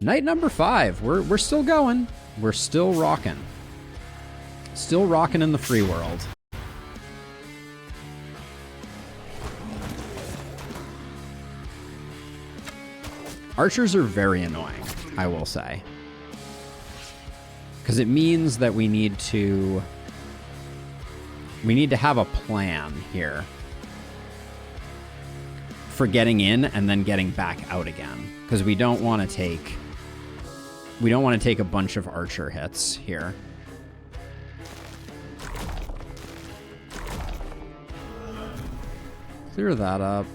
Night number 5. We're still going. We're still rocking. Still rocking in the free world. Archers are very annoying, I will say. Because it means that we need to have a plan here for getting in and then getting back out again. Because we don't want to take a bunch of archer hits here. Clear that up.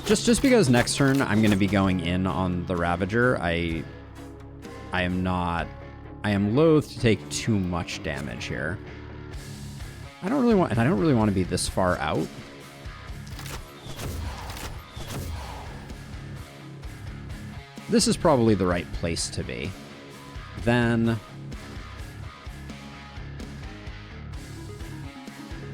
Just because next turn I'm going to be going in on the Ravager, I am loath to take too much damage here. I don't really want to be this far out. This is probably the right place to be. Then I'm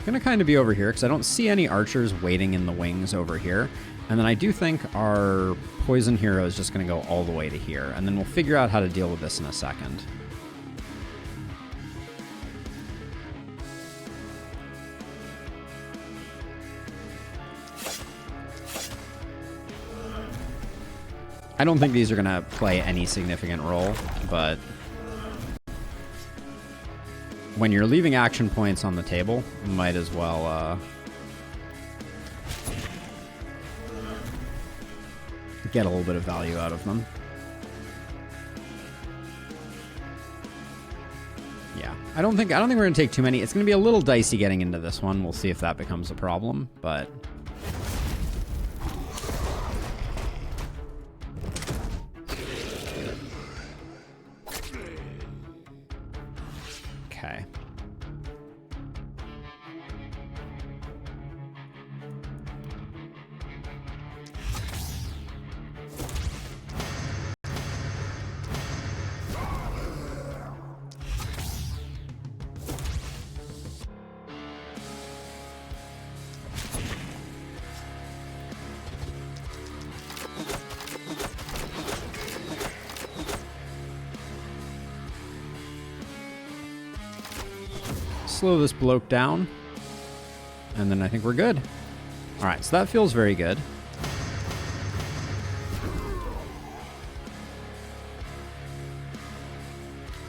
gonna kind of be over here because I don't see any archers waiting in the wings over here. And then I do think our poison hero is just going to go all the way to here. And then we'll figure out how to deal with this in a second. I don't think these are going to play any significant role, but when you're leaving action points on the table, you might as well get a little bit of value out of them. Yeah, I don't think we're gonna take too many. It's gonna be a little dicey getting into this one. We'll see if that becomes a problem, but okay. Slow this bloke down, and then I think we're good. All right, so that feels very good.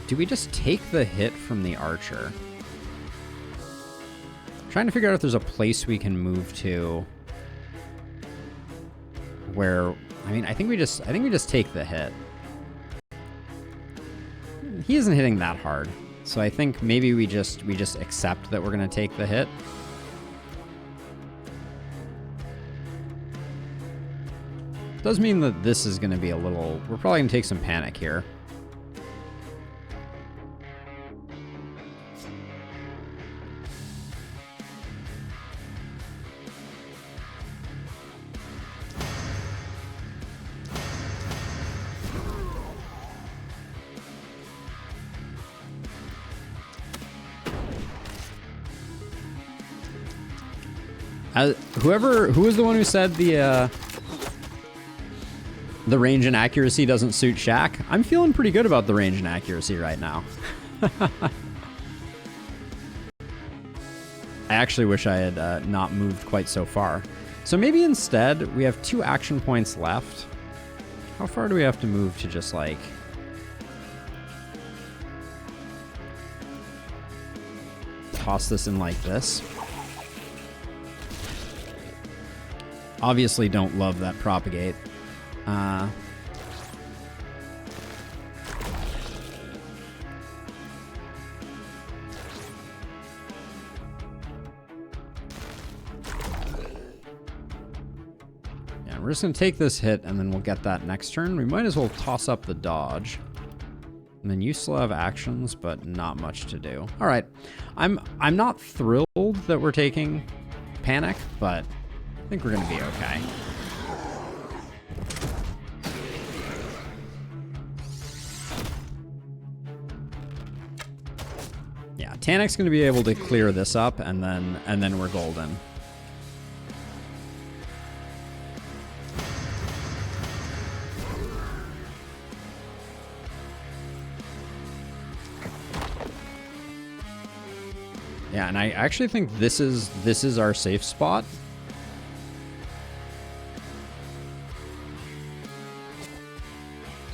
Do we just take the hit from the archer? I'm trying to figure out if there's a place we can move to where, I mean, I think we just take the hit. He isn't hitting that hard. So I think maybe we just accept that we're going to take the hit. Does mean that this is going to be a little... We're probably going to take some panic here. Who was the one who said the range and accuracy doesn't suit Shaq? I'm feeling pretty good about the range and accuracy right now. I actually wish I had not moved quite so far. So maybe instead we have 2 action points left. How far do we have to move to just like... toss this in like this? Obviously don't love that propagate. Yeah, we're just going to take this hit and then we'll get that next turn. We might as well toss up the dodge. And then you still have actions, but not much to do. All right. I'm not thrilled that we're taking panic, but I think we're going to be okay. Yeah, Tanik's going to be able to clear this up, and then we're golden. Yeah, and I actually think this is our safe spot.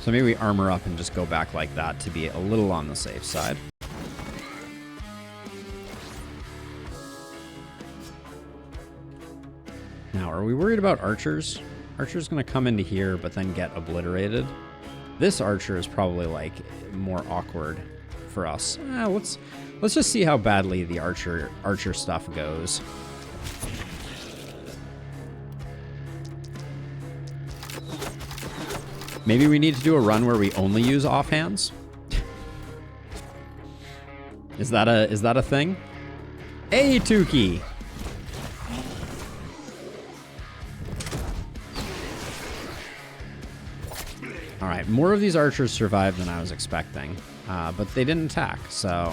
So maybe we armor up and just go back like that to be a little on the safe side. Now, are we worried about archers? Archer's gonna come into here, but then get obliterated. This archer is probably like more awkward for us. Let's just see how badly the archer stuff goes. Maybe we need to do a run where we only use offhands. Is that a thing? Hey, Tukey! All right, more of these archers survived than I was expecting, but they didn't attack, so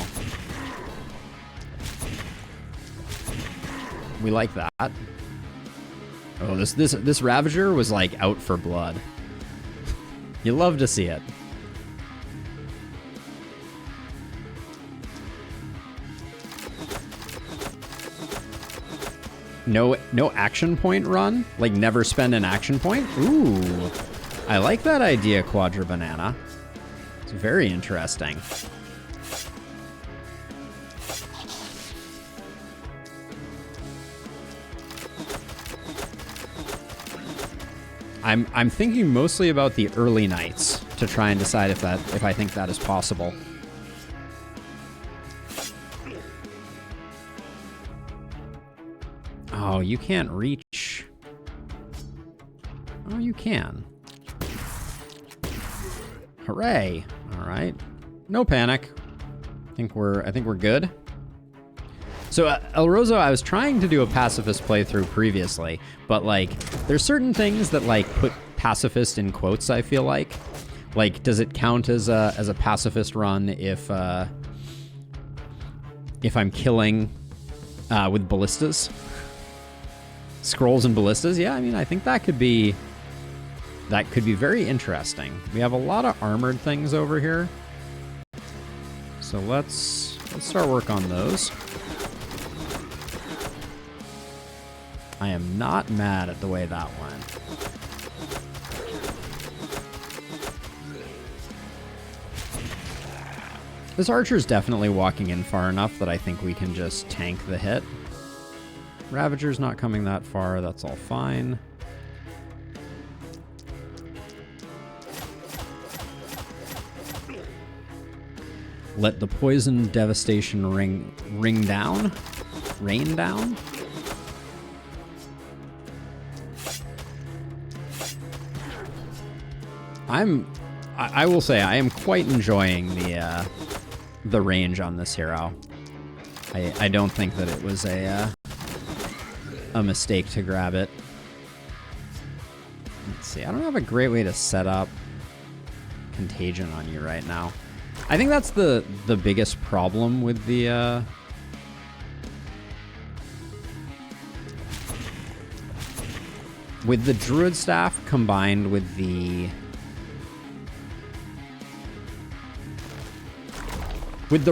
we like that. Oh, this Ravager was like out for blood. You love to see it. No action point run? Like never spend an action point? Ooh. I like that idea, Quadra Banana. It's very interesting. I'm thinking mostly about the early nights to try and decide if I think that is possible. Oh, you can't reach. Oh, you can. Hooray! All right, no panic. I think we're good. So El Roso, I was trying to do a pacifist playthrough previously, but like there's certain things that like put pacifist in quotes. I feel like does it count as a pacifist run if I'm killing with ballistas, scrolls and ballistas? Yeah, I mean I think that could be very interesting. We have a lot of armored things over here, so let's start work on those. I am not mad at the way that went. This archer's definitely walking in far enough that I think we can just tank the hit. Ravager's not coming that far, that's all fine. Let the poison devastation rain down. I will say I am quite enjoying the range on this hero. I don't think that it was a mistake to grab it. Let's see. I don't have a great way to set up contagion on you right now. I think that's the biggest problem with the druid staff combined with the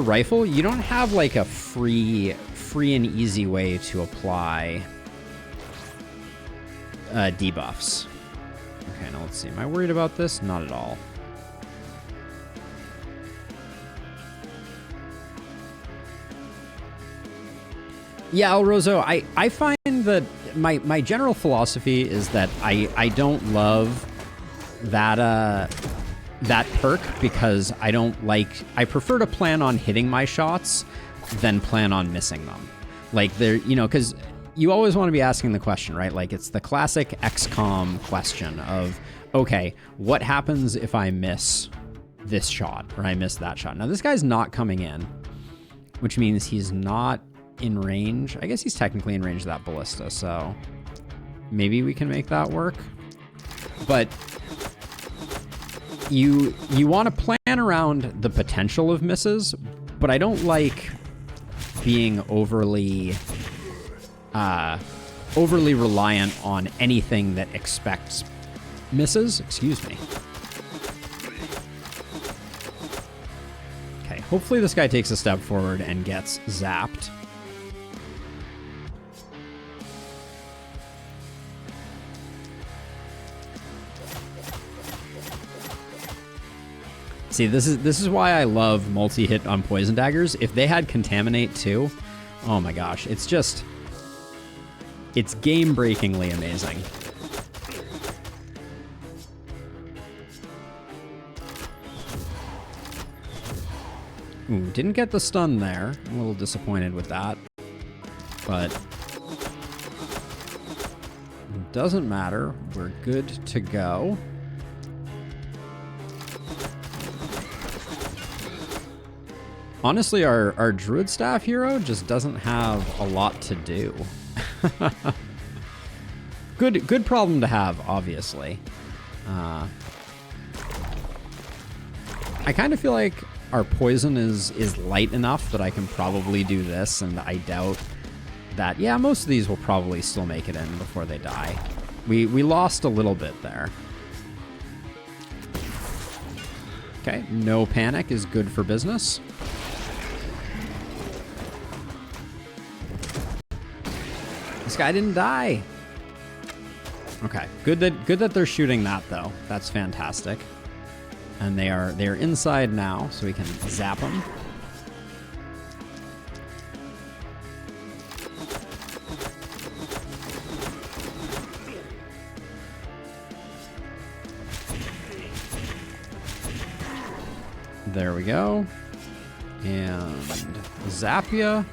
rifle. You don't have like a free and easy way to apply debuffs. Okay, now let's see. Am I worried about this? Not at all. Yeah, El Roso, I find that my general philosophy is that I don't love that perk because I prefer to plan on hitting my shots than plan on missing them. Like because you always want to be asking the question, right? Like it's the classic XCOM question of, okay, what happens if I miss this shot or I miss that shot? Now this guy's not coming in, which means he's not in range. I guess he's technically in range of that ballista, so maybe we can make that work. But you want to plan around the potential of misses, but I don't like being overly overly reliant on anything that expects misses. Excuse me. Okay, hopefully this guy takes a step forward and gets zapped. See, this is why I love multi-hit on poison daggers. If they had contaminate too, oh my gosh, it's game-breakingly amazing. Ooh, didn't get the stun there. I'm a little disappointed with that, but it doesn't matter. We're good to go. Honestly, our druid staff hero just doesn't have a lot to do. Good problem to have, obviously. I kind of feel like our poison is light enough that I can probably do this, and I doubt that. Yeah, most of these will probably still make it in before they die. We lost a little bit there. Okay, no panic is good for business. This guy didn't die. Okay, good that they're shooting that though. That's fantastic. And they are inside now, so we can zap them. There we go. And zap ya.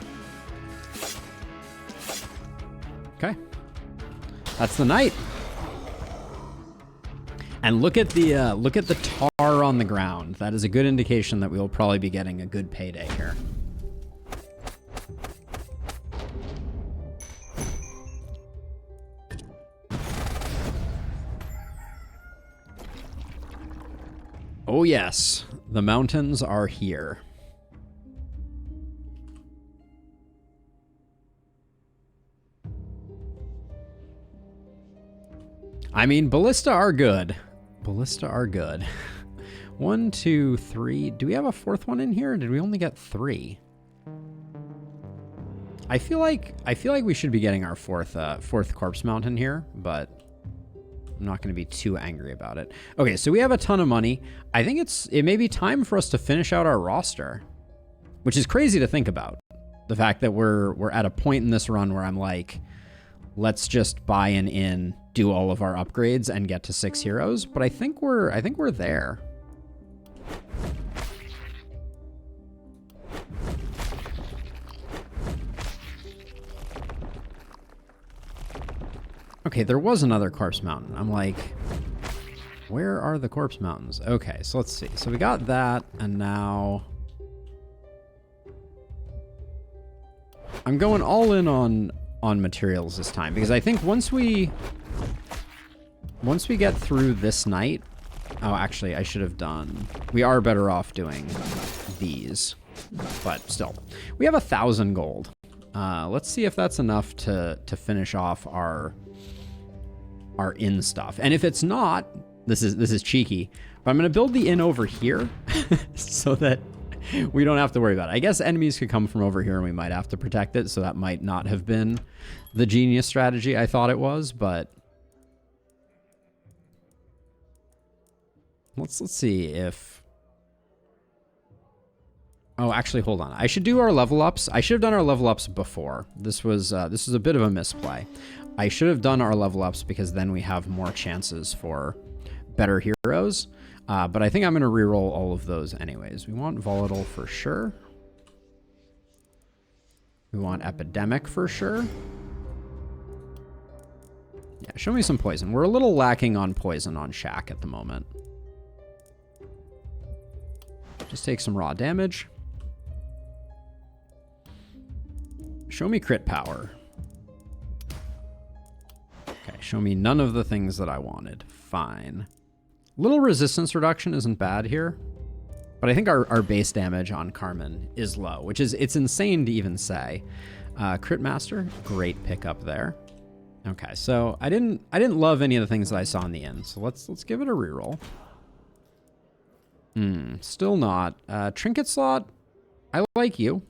Okay. That's the night. And look at the tar on the ground. That is a good indication that we will probably be getting a good payday here. Oh yes, the mountains are here. I mean, Ballista are good. Ballista are good. 1, 2, 3. Do we have a fourth one in here? Or did we only get 3? I feel like we should be getting our fourth corpse mount in here, but I'm not going to be too angry about it. Okay, so we have a ton of money. I think it may be time for us to finish out our roster, which is crazy to think about. The fact that we're at a point in this run where I'm like, let's just buy an inn, do all of our upgrades, and get to 6 heroes. But I think we're there. Okay, there was another corpse mountain. I'm like, where are the corpse mountains? Okay, so let's see. So we got that, and now I'm going all in on materials this time, because I think once we get through this night, oh, actually I should have done, we are better off doing these, but still, we have 1,000 gold. Let's see if that's enough to finish off our inn stuff. And if it's not, this is cheeky, but I'm gonna build the inn over here so that we don't have to worry about it. I guess enemies could come from over here and we might have to protect it, so that might not have been the genius strategy I thought it was, but let's see if... Oh, actually, hold on. I should do our level ups. I should have done our level ups before. This was a bit of a misplay. I should have done our level ups because then we have more chances for better heroes. But I think I'm going to reroll all of those anyways. We want volatile for sure. We want epidemic for sure. Yeah, show me some poison. We're a little lacking on poison on Shack at the moment. Just take some raw damage. Show me crit power. Okay, show me none of the things that I wanted. Fine. Little resistance reduction isn't bad here. But I think our base damage on Carmen is low, which is, it's insane to even say. Crit Master, great pickup there. Okay, so I didn't love any of the things that I saw in the end. So let's give it a reroll. Still not. Trinket slot, I like you.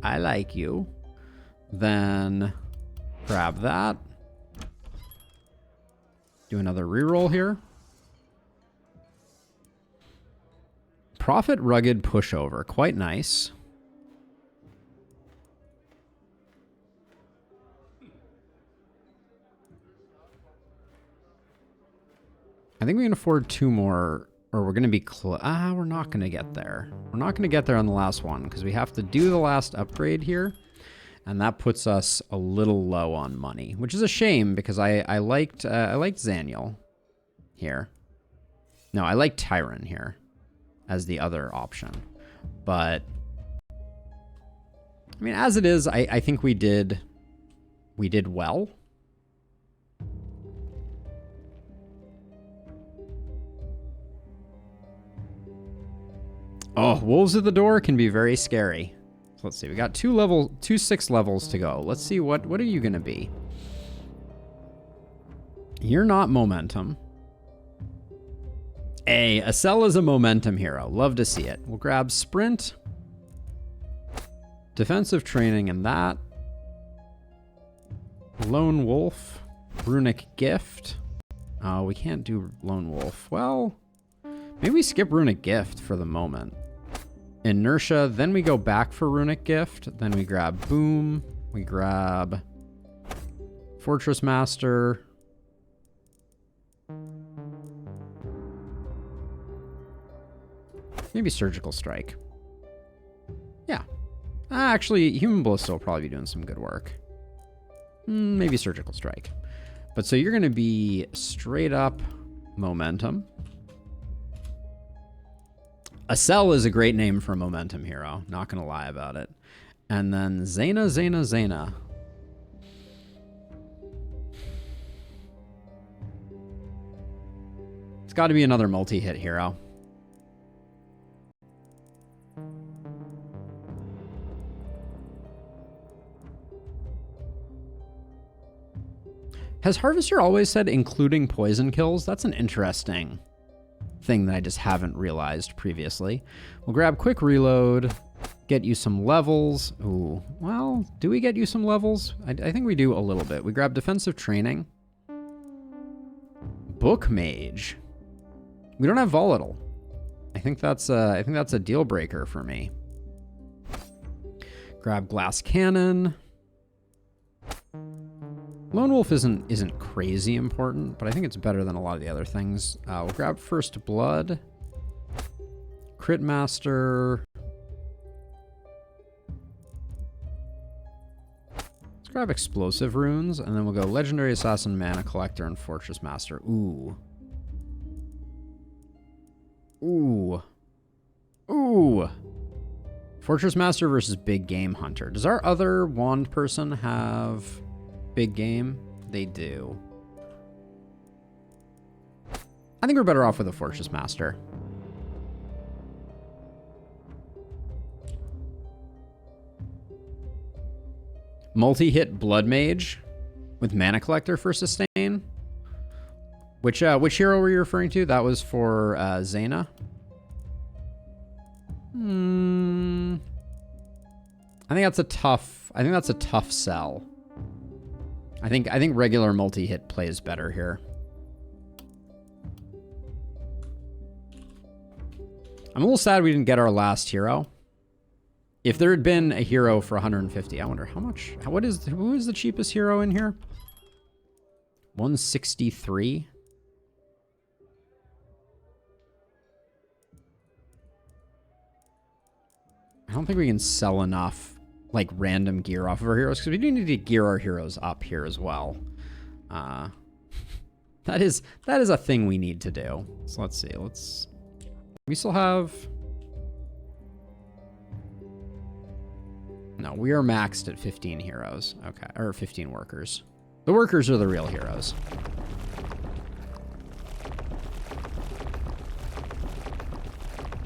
I like you. Then grab that. Do another reroll here. Prophet Rugged Pushover, quite nice. I think we can afford 2 more, or we're going to be we're not going to get there. We're not going to get there on the last one because we have to do the last upgrade here. And that puts us a little low on money, which is a shame because I liked Zaniel here. No, I like Tyron here as the other option. But I mean, as it is, I think we did well. Oh, Wolves at the Door can be very scary. So let's see. We got 2 6 levels to go. Let's see what are you gonna be? You're not momentum. Acel is a momentum hero. Love to see it. We'll grab sprint, defensive training, and that. Lone Wolf, runic gift. Oh, we can't do Lone Wolf. Well, maybe we skip runic gift for the moment. Inertia, then we go back for runic gift, then we grab boom, we grab Fortress Master. Maybe surgical strike. Yeah. Actually, human ballista will probably be doing some good work. Maybe surgical strike. But so you're going to be straight up momentum. Acel is a great name for a momentum hero. Not going to lie about it. And then Zayna. It's got to be another multi-hit hero. Has Harvester always said including poison kills? That's an interesting thing that I just haven't realized previously. We'll grab quick reload, get you some levels. Ooh, well, do we get you some levels? I think we do a little bit. We grab defensive training. Book Mage. We don't have volatile. I think that's a deal breaker for me. Grab glass cannon. Lone Wolf isn't crazy important, but I think it's better than a lot of the other things. We'll grab First Blood, Crit Master. Let's grab Explosive Runes, and then we'll go Legendary Assassin, Mana Collector, and Fortress Master. Ooh. Fortress Master versus Big Game Hunter. Does our other wand person have big game? They do. I think we're better off with a Fortress Master. Multi-hit Blood Mage with Mana Collector for sustain. Which hero were you referring to? That was for Zayna. I think that's a tough sell. I think regular multi-hit plays better here. I'm a little sad we didn't get our last hero. If there had been a hero for 150, I wonder how much. Who is the cheapest hero in here? 163. I don't think we can sell enough like random gear off of our heroes because we do need to gear our heroes up here as well. That is a thing we need to do. So let's see. We still have. No, we are maxed at 15 heroes. Okay, or 15 workers. The workers are the real heroes.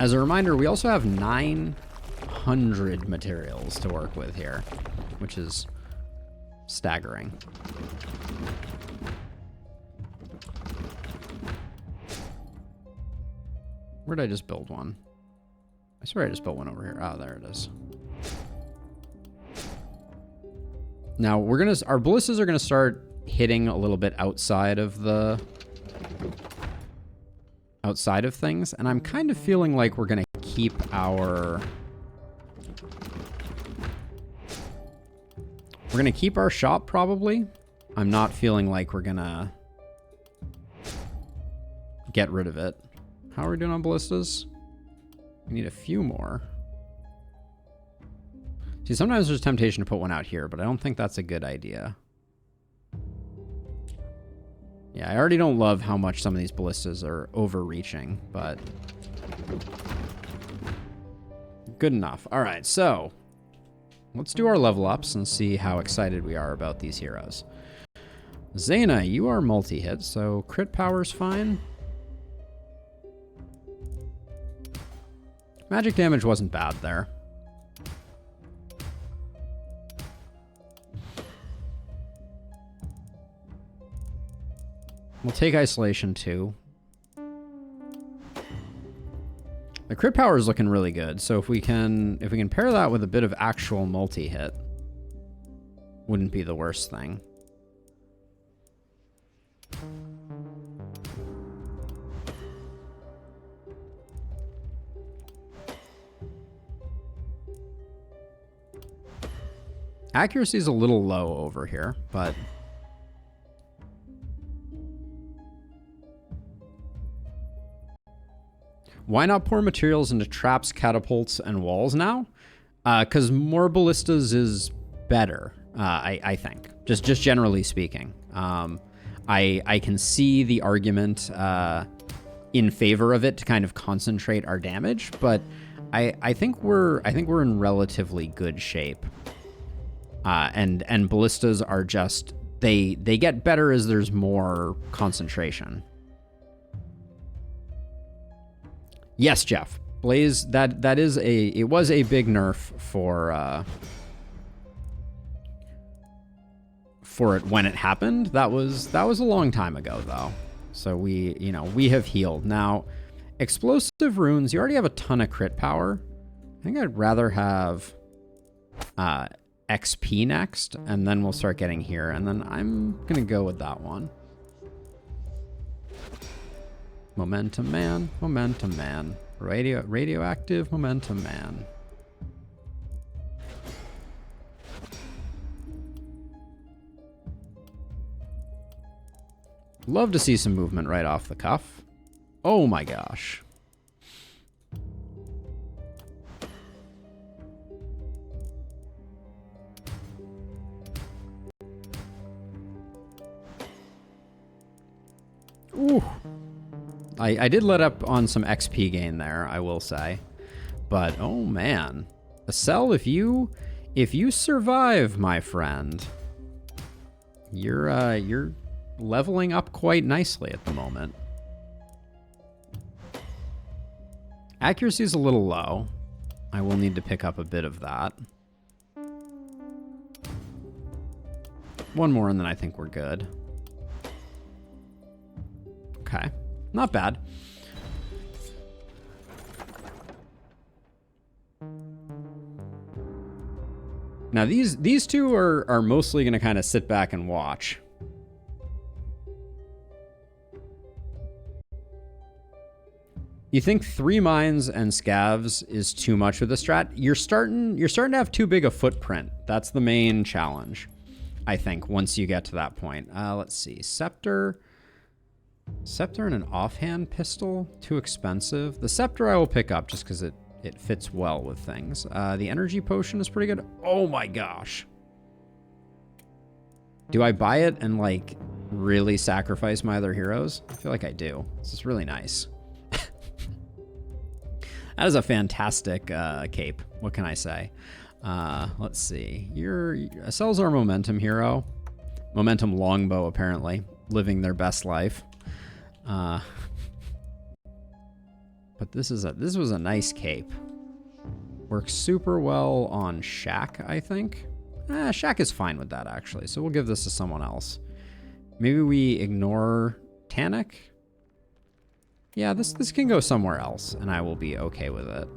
As a reminder, we also have 900 materials to work with here, which is staggering. Where did I just build one? I swear I just built one over here. Oh, there it is. Now our ballistas are gonna start hitting a little bit outside of things, and I'm kind of feeling like we're gonna keep our shop probably. I'm not feeling like we're gonna get rid of it. How are we doing on ballistas? We need a few more. See, sometimes there's temptation to put one out here, but I don't think that's a good idea. Yeah, I already don't love how much some of these ballistas are overreaching, but good enough. All right, so let's do our level ups and see how excited we are about these heroes. Zaina, you are multi-hit, so crit power's fine. Magic damage wasn't bad there. We'll take isolation too. The crit power is looking really good, so if we can pair that with a bit of actual multi-hit, wouldn't be the worst thing. Accuracy is a little low over here, but why not pour materials into traps, catapults, and walls now? Because more ballistas is better, I think. Just generally speaking. I can see the argument in favor of it to kind of concentrate our damage, but I think we're in relatively good shape. And ballistas are just they get better as there's more concentration. Yes, Jeff. Blaze, it was a big nerf for it when it happened. That was a long time ago though. So we have healed. Now, explosive runes, you already have a ton of crit power. I think I'd rather have XP next, and then we'll start getting here, and then I'm gonna go with that one. Momentum man, momentum man. Radioactive momentum man. Love to see some movement right off the cuff. Oh my gosh. Ooh. I did let up on some XP gain there, I will say. But oh man. Acel, if you survive, my friend, you're leveling up quite nicely at the moment. Accuracy is a little low. I will need to pick up a bit of that. One more and then I think we're good. Okay, not bad. Now these two are mostly going to kind of sit back and watch. You think 3 mines and scavs is too much with the strat? You're starting to have too big a footprint. That's the main challenge, I think, once you get to that point. Let's see. Scepter and an offhand pistol, too expensive. The scepter I will pick up just because it fits well with things. The energy potion is pretty good. Oh my gosh. Do I buy it and like really sacrifice my other heroes? I feel like I do. This is really nice. That is a fantastic cape. What can I say? Let's see. Acel's our momentum hero. Momentum longbow, apparently. Living their best life. But But this was a nice cape. Works super well on Shaq, I think. Shaq is fine with that, actually. So we'll give this to someone else. Maybe we ignore Tannic? Yeah, this can go somewhere else, and I will be okay with it.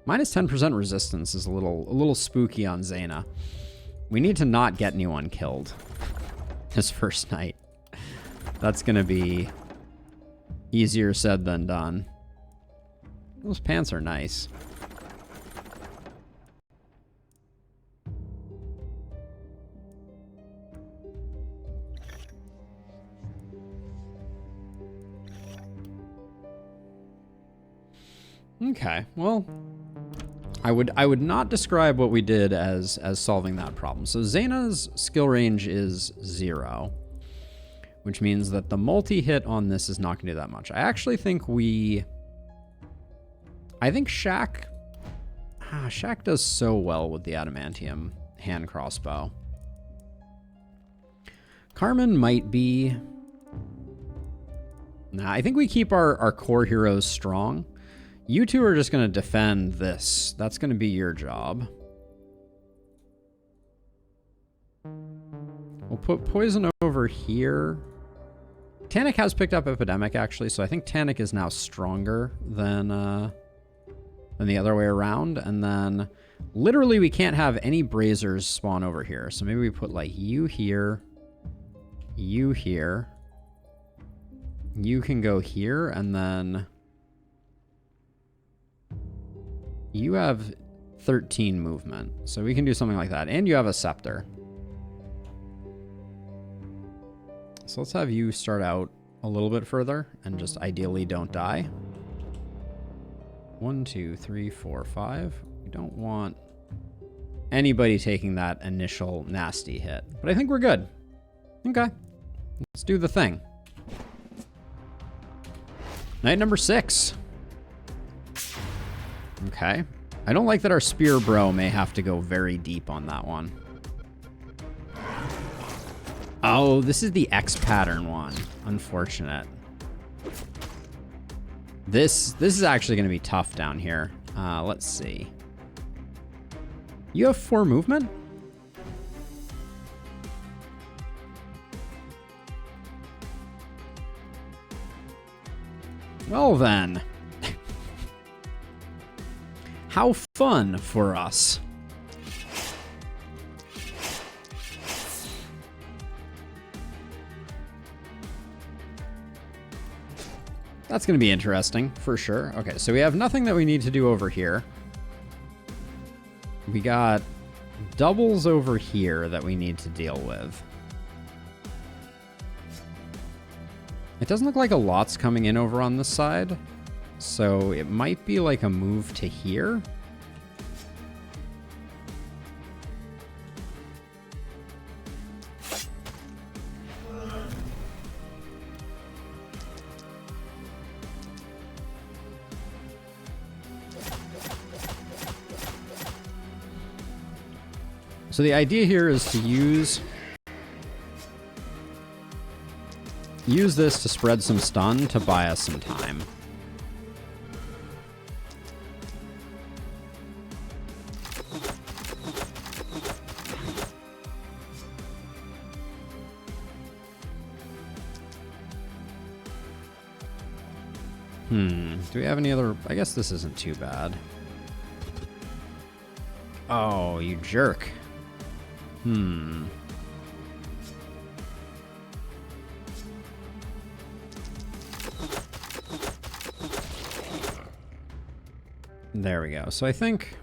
Minus 10% resistance is a little spooky on Zaina. We need to not get anyone killed this first night. That's going to be easier said than done. Those pants are nice. Okay, well, I would not describe what we did as solving that problem. So Zaina's skill range is 0, which means that the multi-hit on this is not going to do that much. I actually think Shaq does so well with the adamantium hand crossbow. Carmen might be... Nah, I think we keep our core heroes strong. You two are just going to defend this. That's going to be your job. We'll put poison over here. Tannic has picked up epidemic, actually, so I think Tannic is now stronger than the other way around. And then literally we can't have any braziers spawn over here. So maybe we put like you here, you here. You can go here, and then you have 13 movement, so we can do something like that. And you have a scepter. So let's have you start out a little bit further and just ideally don't die. 1, 2, 3, 4, 5. We don't want anybody taking that initial nasty hit, but I think we're good. Okay, let's do the thing. Night number 6. Okay. I don't like that our spear bro may have to go very deep on that one. Oh, this is the X pattern one. Unfortunate. This is actually going to be tough down here. Let's see. You have 4 movement? Well then. How fun for us. That's going to be interesting, for sure. Okay, so we have nothing that we need to do over here. We got doubles over here that we need to deal with. It doesn't look like a lot's coming in over on this side. So it might be like a move to here. So the idea here is to use this to spread some stun to buy us some time. Do we have any other... I guess this isn't too bad. Oh, you jerk. There we go. So I think...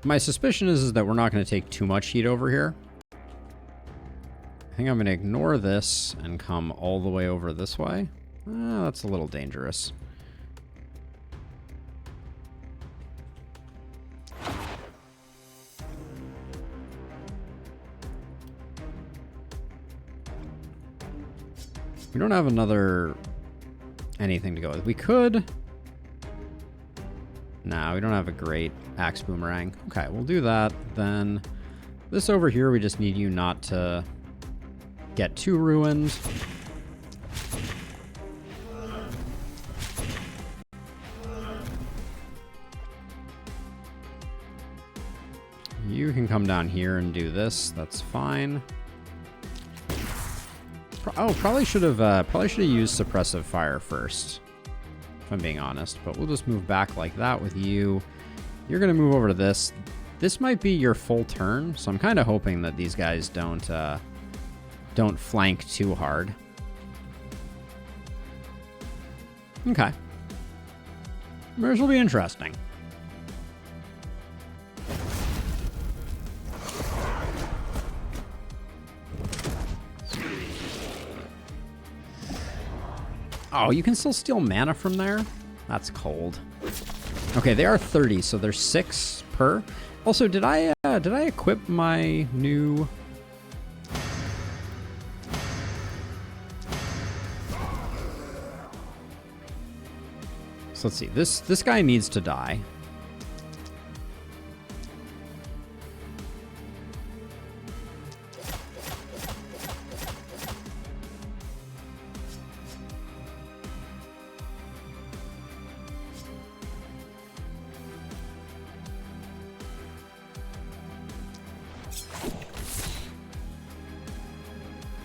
my suspicion is that we're not going to take too much heat over here. I think I'm going to ignore this and come all the way over this way. That's a little dangerous. We don't have anything to go with. We could... No, we don't have a great axe boomerang. Okay, we'll do that. Then this over here, we just need you not to get too ruined. You can come down here and do this. That's fine. Probably should have used suppressive fire first, if I'm being honest. But we'll just move back like that with you. You're gonna move over to this. This might be your full turn, so I'm kind of hoping that these guys don't flank too hard. Okay. This will be interesting. Oh, you can still steal mana from there? That's cold. Okay, they are 30, so there's 6 per. Also, did I equip my new... So let's see. This guy needs to die.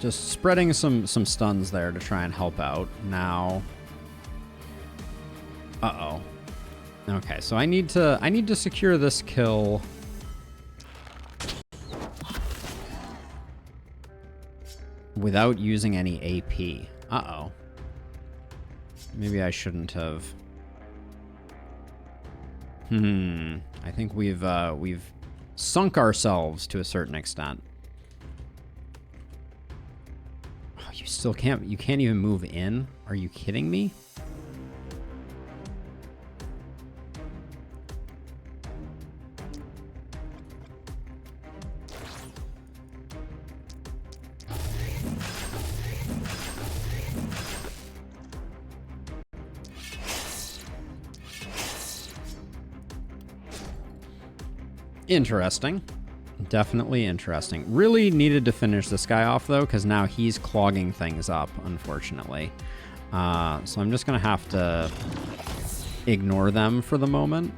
Just spreading some stuns there to try and help out. Now, uh-oh. Okay, so I need to secure this kill. Without using any AP. Uh-oh. Maybe I shouldn't have. I think we've sunk ourselves to a certain extent. You still can't, you can't even move in? Are you kidding me? Interesting. Definitely interesting. Really needed to finish this guy off, though, because now he's clogging things up, unfortunately. So I'm just going to have to ignore them for the moment.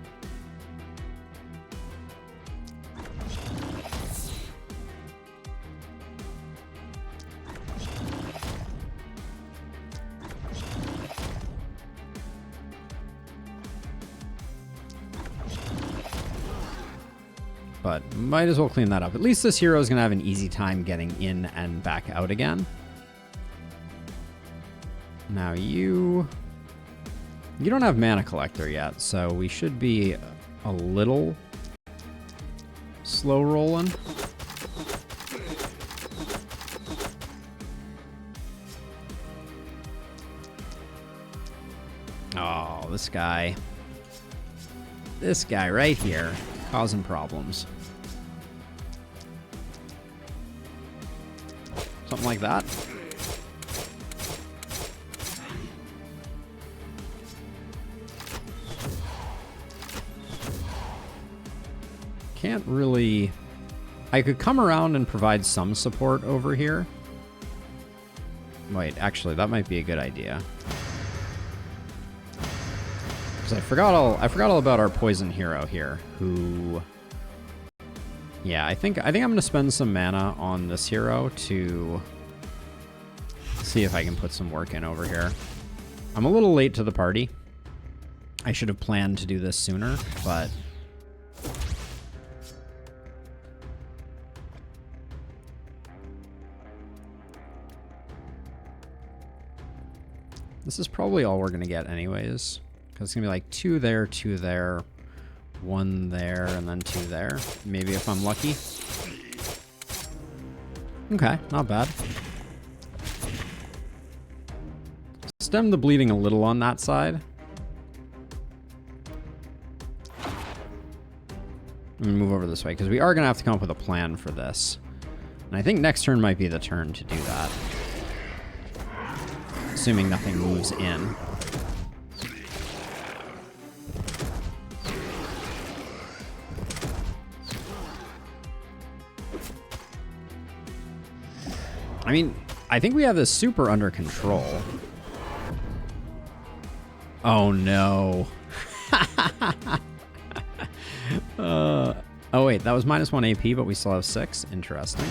But might as well clean that up. At least this hero is going to have an easy time getting in and back out again. Now you don't have Mana Collector yet, so we should be a little slow rolling. Oh, this guy right here, causing problems. Something like that. Can't really... I could come around and provide some support over here. Wait, actually, that might be a good idea. Because I forgot all about our poison hero here, who... Yeah, I think I'm going to spend some mana on this hero to see if I can put some work in over here. I'm a little late to the party. I should have planned to do this sooner, but... This is probably all we're going to get anyways. Because it's going to be like 2 there, 1 there, and then 2 there. Maybe if I'm lucky. Okay, not bad. Stem the bleeding a little on that side. I'm gonna move over this way, because we are going to have to come up with a plan for this. And I think next turn might be the turn to do that. Assuming nothing moves in. I mean, I think we have this super under control. Oh no. Oh wait, that was -1 AP, but we still have 6. Interesting.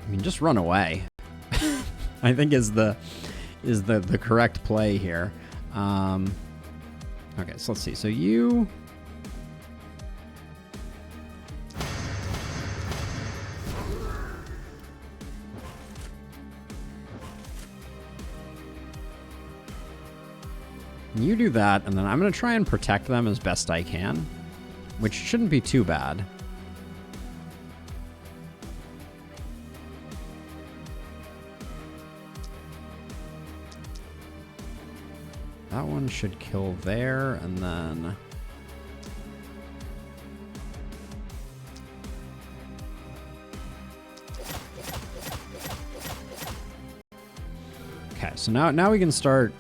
I mean, just run away. I think is the correct play here. Okay, so let's see. So you... You do that, and then I'm going to try and protect them as best I can, which shouldn't be too bad. That one should kill there, and then... Okay, so now we can start...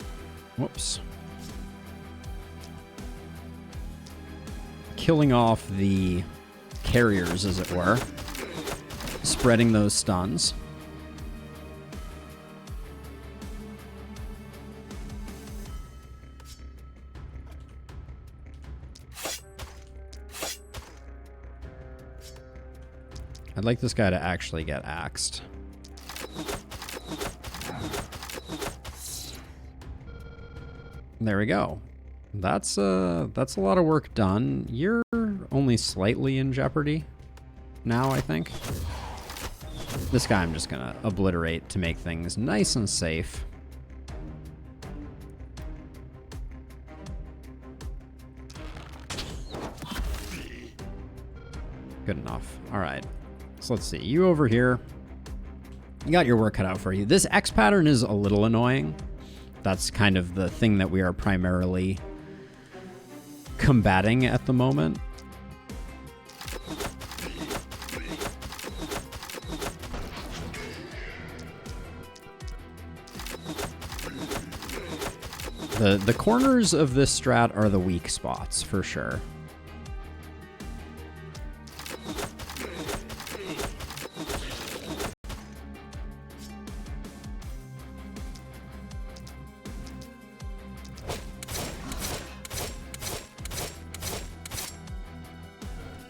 Whoops. Killing off the carriers, as it were. Spreading those stuns. I'd like this guy to actually get axed. There we go. That's a lot of work done. You're only slightly in jeopardy now, I think. This guy I'm just gonna obliterate to make things nice and safe. Good enough. All right. So let's see. You over here. You got your work cut out for you. This X pattern is a little annoying. That's kind of the thing that we are primarily combating at the moment. The corners of this strat are the weak spots, for sure.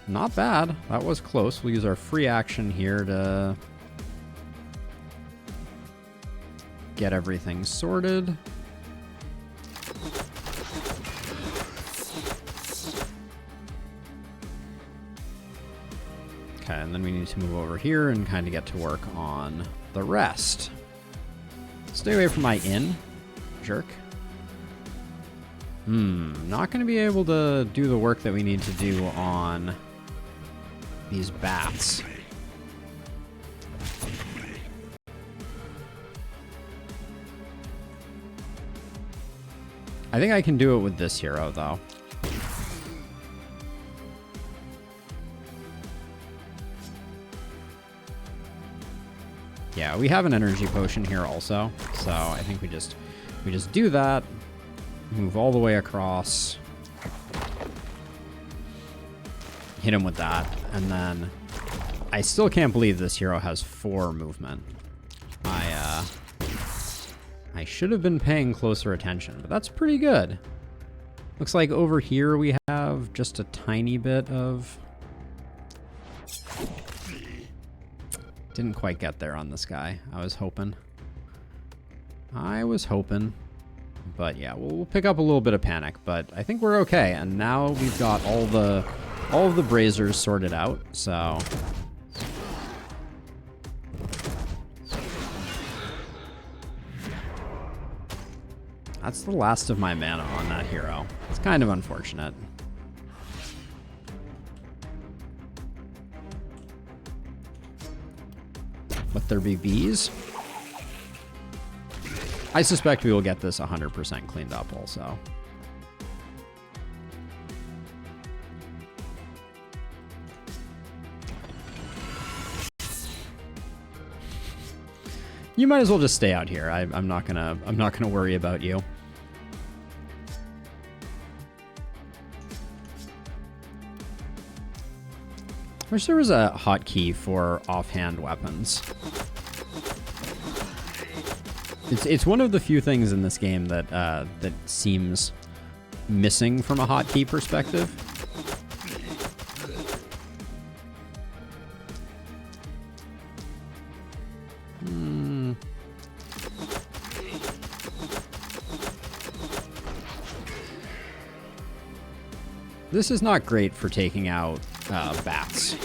Not bad. That was close. We'll use our free action here to get everything sorted. Okay, and then we need to move over here and kind of get to work on the rest. Stay away from my inn, jerk. Not going to be able to do the work that we need to do on these bats. I think I can do it with this hero, though. Yeah, we have an energy potion here also, so I think we just do that, move all the way across, hit him with that, and then I still can't believe this hero has 4 movement. I should have been paying closer attention, but that's pretty good. Looks like over here we have just a tiny bit of... Didn't quite get there on this guy. I was hoping. But yeah, we'll pick up a little bit of panic, but I think we're okay. And now we've got all of the braziers sorted out, so... That's the last of my mana on that hero. It's kind of unfortunate. Let there be bees. I suspect we will get this 100% cleaned up also. You might as well just stay out here. I'm not gonna worry about you. I wish there was a hotkey for offhand weapons. It's one of the few things in this game that that seems missing from a hotkey perspective. This is not great for taking out bats.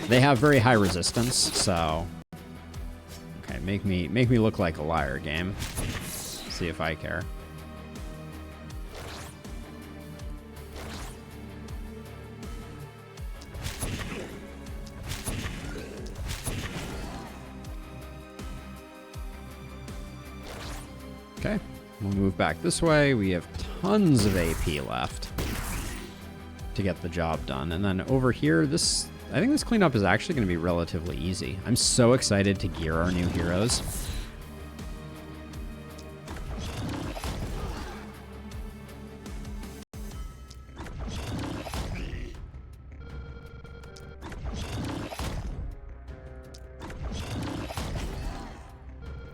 They have very high resistance, so... Okay, make me look like a liar, game. See if I care. Okay, we'll move back this way. We have tons of AP left to get the job done. And then over here, I think this cleanup is actually going to be relatively easy. I'm so excited to gear our new heroes.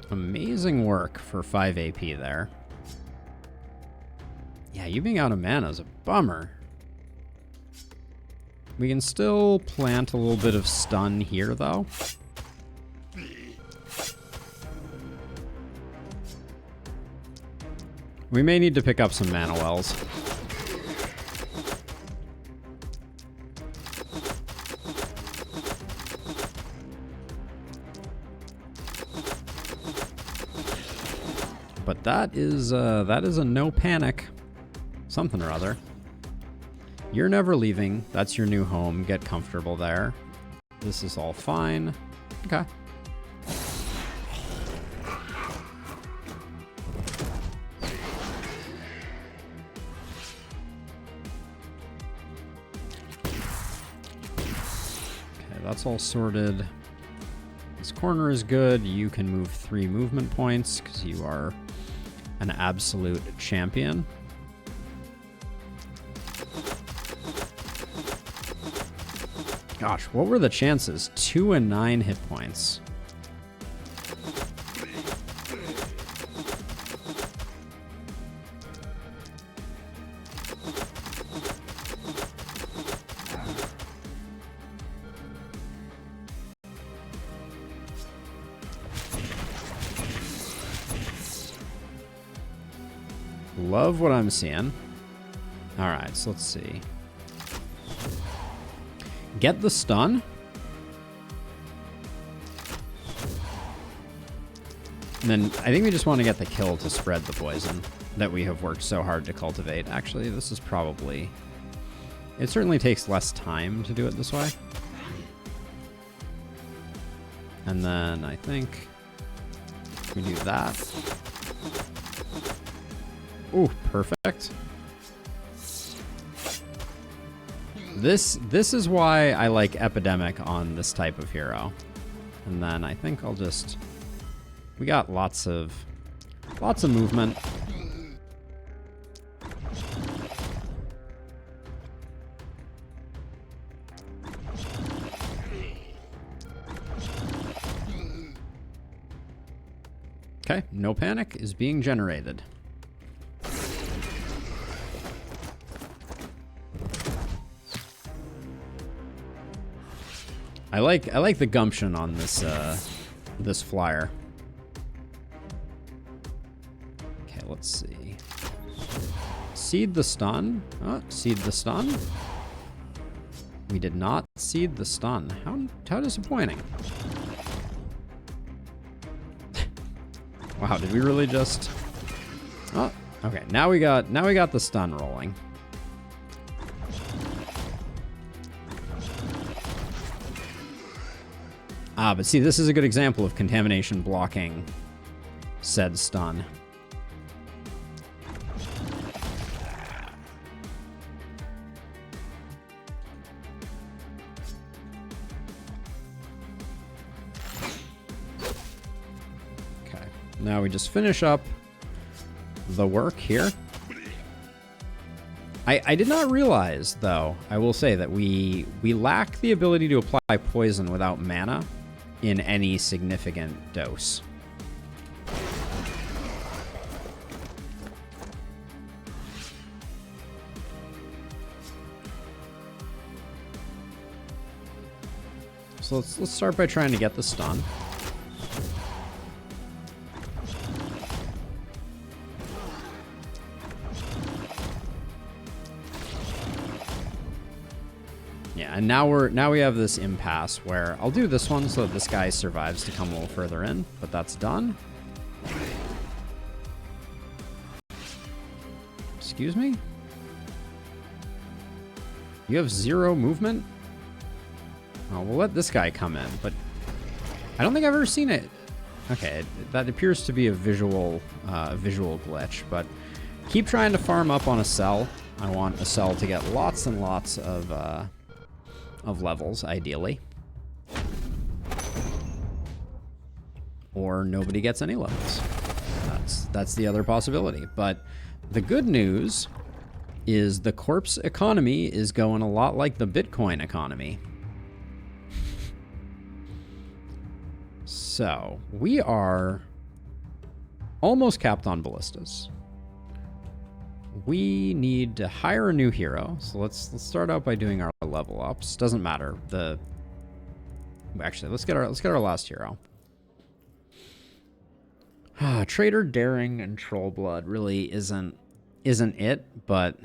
Amazing work for 5 AP there. Yeah, you being out of mana is a bummer. We can still plant a little bit of stun here, though. We may need to pick up some mana wells. But that is a no panic something or other. You're never leaving. That's your new home. Get comfortable there. This is all fine. Okay. Okay, that's all sorted. This corner is good. You can move 3 movement points because you are an absolute champion. Gosh, what were the chances? 2 and 9 hit points. Love what I'm seeing. All right, so let's see. Get the stun. And then I think we just want to get the kill to spread the poison that we have worked so hard to cultivate. Actually, this is probably... It certainly takes less time to do it this way. And then I think we do that. Ooh, perfect. This is why I like Epidemic on this type of hero. And then I think I'll just... We got lots of movement. Okay, no panic is being generated. I like the gumption on this this flyer. Okay, let's see. Seed the stun. Oh, seed the stun. We did not seed the stun. How disappointing. Wow, did we really just... Oh, okay. Now we got the stun rolling. Ah, but see, this is a good example of contamination blocking said stun. Okay, now we just finish up the work here. I did not realize, though, I will say that we lack the ability to apply poison without mana in any significant dose. So let's start by trying to get the stun. Yeah, and now we have this impasse where I'll do this one so that this guy survives to come a little further in, but that's done. Excuse me? You have 0 movement? Oh, we'll let this guy come in, but I don't think I've ever seen it. Okay, that appears to be a visual glitch, but keep trying to farm up on a cell. I want a cell to get lots and lots of levels, ideally. Or nobody gets any levels. That's the other possibility. But the good news is the corpse economy is going a lot like the Bitcoin economy. So we are almost capped on ballistas. We need to hire a new hero. So let's start out by doing our level ups. Doesn't matter. Actually, let's get our last hero. Traitor, Daring, and Troll Blood really isn't it, but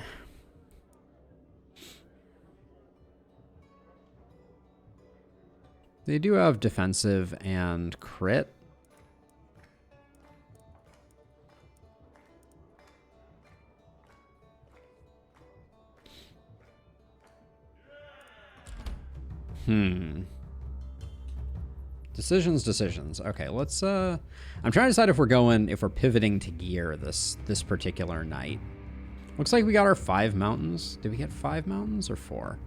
they do have defensive and crit. Decisions. Okay, let's I'm trying to decide if we're pivoting to gear this particular night. Looks like we got our 5 mountains. Did we get 5 mountains or 4?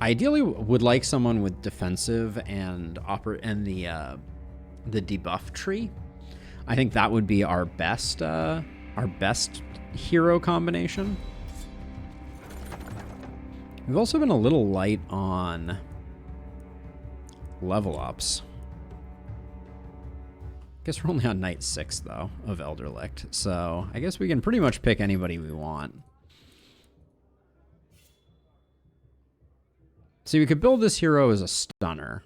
Ideally would like someone with defensive and the debuff tree. I think that would be our best hero combination. We've also been a little light on level ups. Guess we're only on night 6 though of Elderlicht, so I guess we can pretty much pick anybody we want. See, we could build this hero as a stunner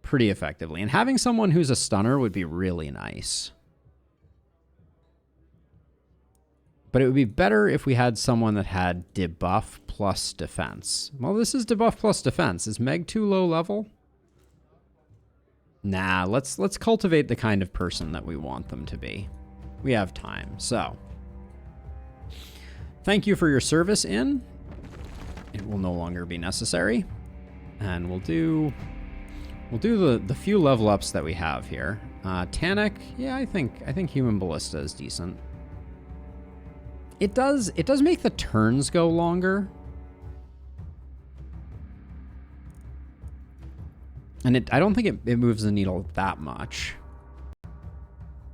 pretty effectively, and having someone who's a stunner would be really nice. But it would be better if we had someone that had debuff plus defense. Well, this is debuff plus defense. Is Meg too low level? Nah, let's cultivate the kind of person that we want them to be. We have time. So, thank you for your service, Inn. It will no longer be necessary. And we'll do the few level ups that we have here. Tannic, yeah, I think Human Ballista is decent. It does make the turns go longer. And I don't think it moves the needle that much.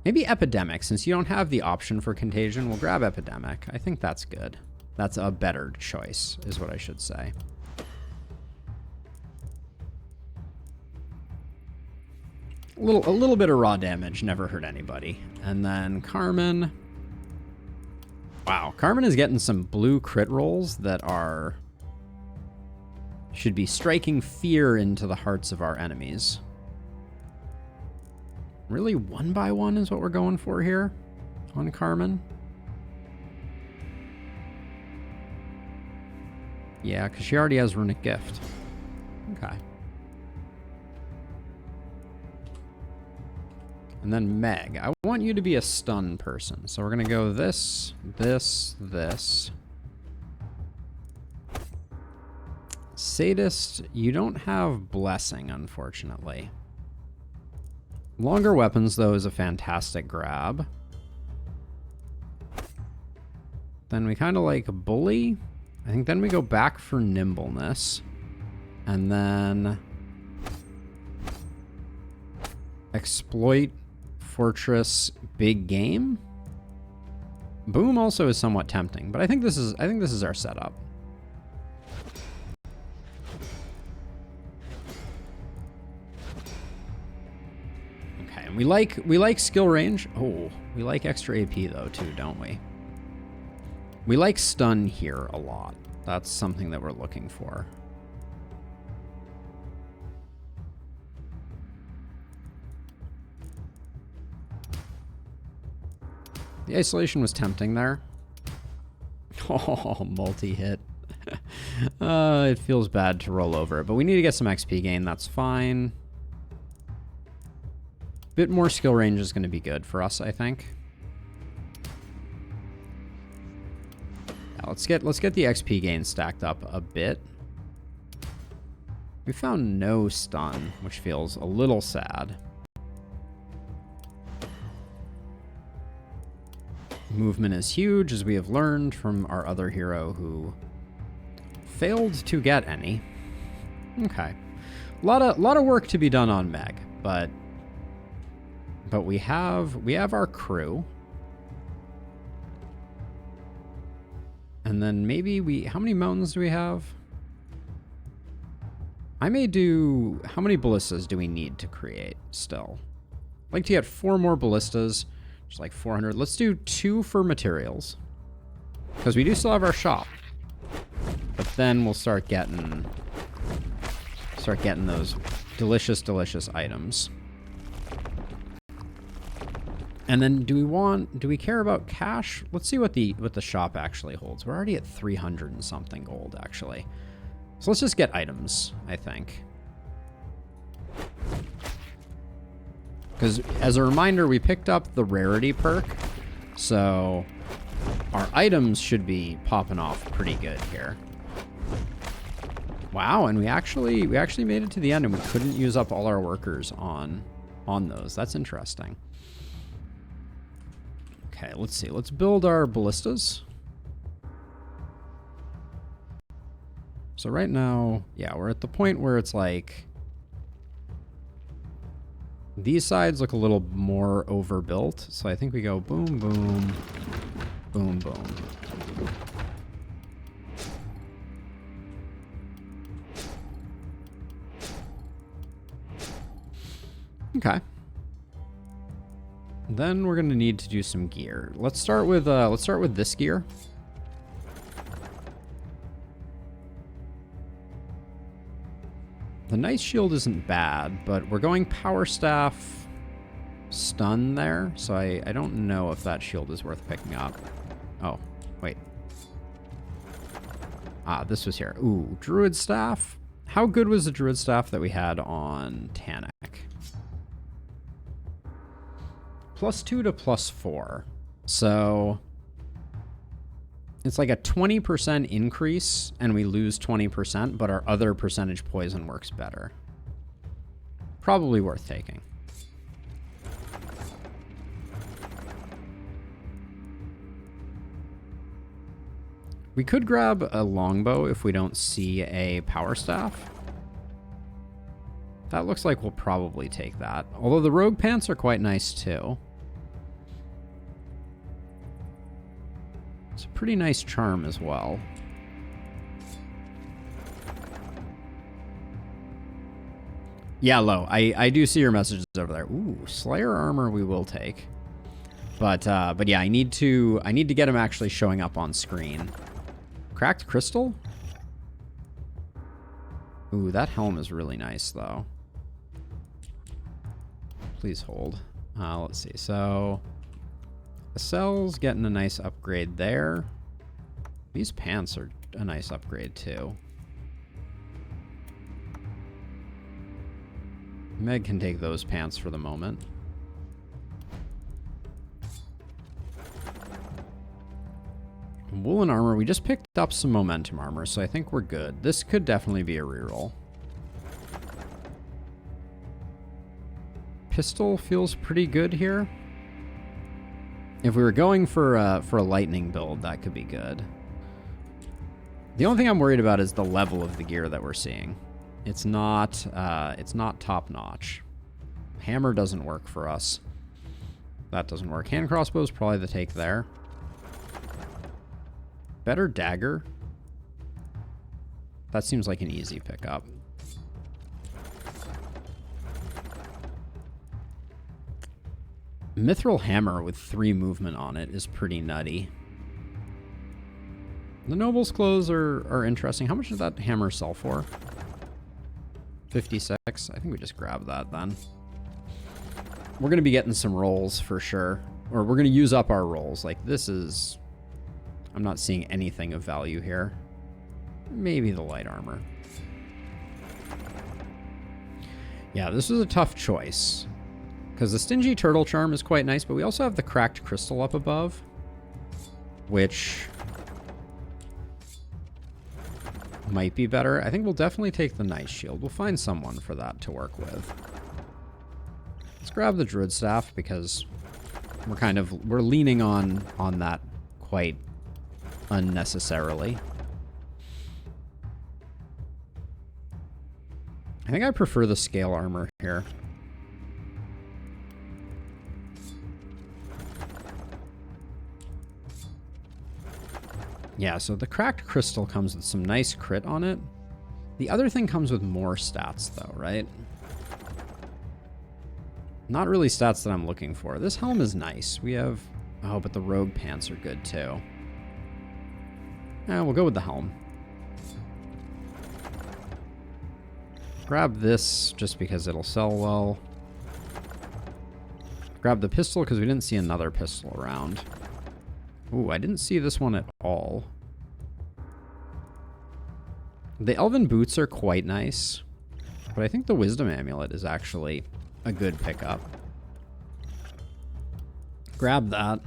Maybe Epidemic, since you don't have the option for Contagion, we'll grab Epidemic. I think that's good. That's a better choice, is what I should say. A little bit of raw damage never hurt anybody. And then Carmen. Wow, Carmen is getting some blue crit rolls that should be striking fear into the hearts of our enemies. Really, 1 by 1 is what we're going for here on Carmen. Yeah, because she already has Runic Gift. Okay. And then Meg. I want you to be a stun person. So we're going to go this, this, this. Sadist, you don't have Blessing, unfortunately. Longer weapons, though, is a fantastic grab. Then we kind of like Bully. I think then we go back for Nimbleness. And then Exploit, Fortress, Big Game. Boom also is somewhat tempting, but I think this is our setup. Okay, and we like skill range. Oh, we like extra AP though too, don't we? We like stun here a lot. That's something that we're looking for. The isolation was tempting there. Oh, multi-hit. It feels bad to roll over, but we need to get some XP gain. That's fine. Bit more skill range is going to be good for us, I think. Yeah, let's get the XP gain stacked up a bit. We found no stun, which feels a little sad. Movement is huge, as we have learned from our other hero who failed to get any. Okay. A lot of work to be done on Meg, but we have our crew. And then maybe how many mountains do we have? How many ballistas do we need to create still? I'd like to get 4 more ballistas. Just like 400. Let's do 2 for materials, because we do still have our shop. But then we'll start getting those delicious, delicious items. And then do we care about cash? Let's see what the shop actually holds. We're already at 300 and something gold actually. So let's just get items, I think. Because as a reminder, we picked up the rarity perk, so our items should be popping off pretty good here. Wow, and we actually made it to the end, and we couldn't use up all our workers on those. That's interesting. Okay, let's see. Let's build our ballistas. So right now, yeah, we're at the point where it's like these sides look a little more overbuilt, so I think we go boom, boom, boom, boom. Okay. Then we're gonna need to do some gear. Let's start with this gear. The Knight's Shield isn't bad, but we're going Power Staff stun there, so I don't know if that shield is worth picking up. Oh, wait. Ah, this was here. Ooh, Druid Staff. How good was the Druid Staff that we had on Tannic? +2 to +4. So it's like a 20% increase, and we lose 20%, but our other percentage poison works better. Probably worth taking. We could grab a longbow if we don't see a power staff. That looks like we'll probably take that. Although the rogue pants are quite nice too. It's a pretty nice charm as well. Yeah, Lo, I do see your messages over there. Ooh, Slayer armor we will take. But yeah, I need to get him actually showing up on screen. Cracked crystal? Ooh, that helm is really nice though. Please hold. Let's see. So Essel's getting a nice upgrade there. These pants are a nice upgrade too. Meg can take those pants for the moment. Woolen armor, we just picked up some momentum armor, so I think we're good. This could definitely be a reroll. Pistol feels pretty good here. If we were going for a lightning build, that could be good. The only thing I'm worried about is the level of the gear that we're seeing. It's not top notch. Hammer doesn't work for us. That doesn't work. Hand crossbow is probably the take there. Better dagger. That seems like an easy pickup. Mithril hammer with 3 movement on it is pretty nutty. The noble's clothes are interesting. How much did that hammer sell for? 56. I think we just grab that then. We're going to be getting some rolls for sure. Or we're going to use up our rolls. Like, this is... I'm not seeing anything of value here. Maybe the light armor. Yeah, this was a tough choice. Because the Stingy Turtle Charm is quite nice, but we also have the Cracked Crystal up above. Which... might be better. I think we'll definitely take the Nice Shield. We'll find someone for that to work with. Let's grab the Druid Staff because we're leaning on that quite unnecessarily. I think I prefer the Scale Armor here. Yeah, so the Cracked Crystal comes with some nice crit on it. The other thing comes with more stats, though, right? Not really stats that I'm looking for. This helm is nice. We have... oh, but the Rogue Pants are good, too. Yeah, we'll go with the helm. Grab this just because it'll sell well. Grab the pistol because we didn't see another pistol around. Ooh, I didn't see this one at all. The Elven Boots are quite nice, but I think the Wisdom Amulet is actually a good pickup. Grab that.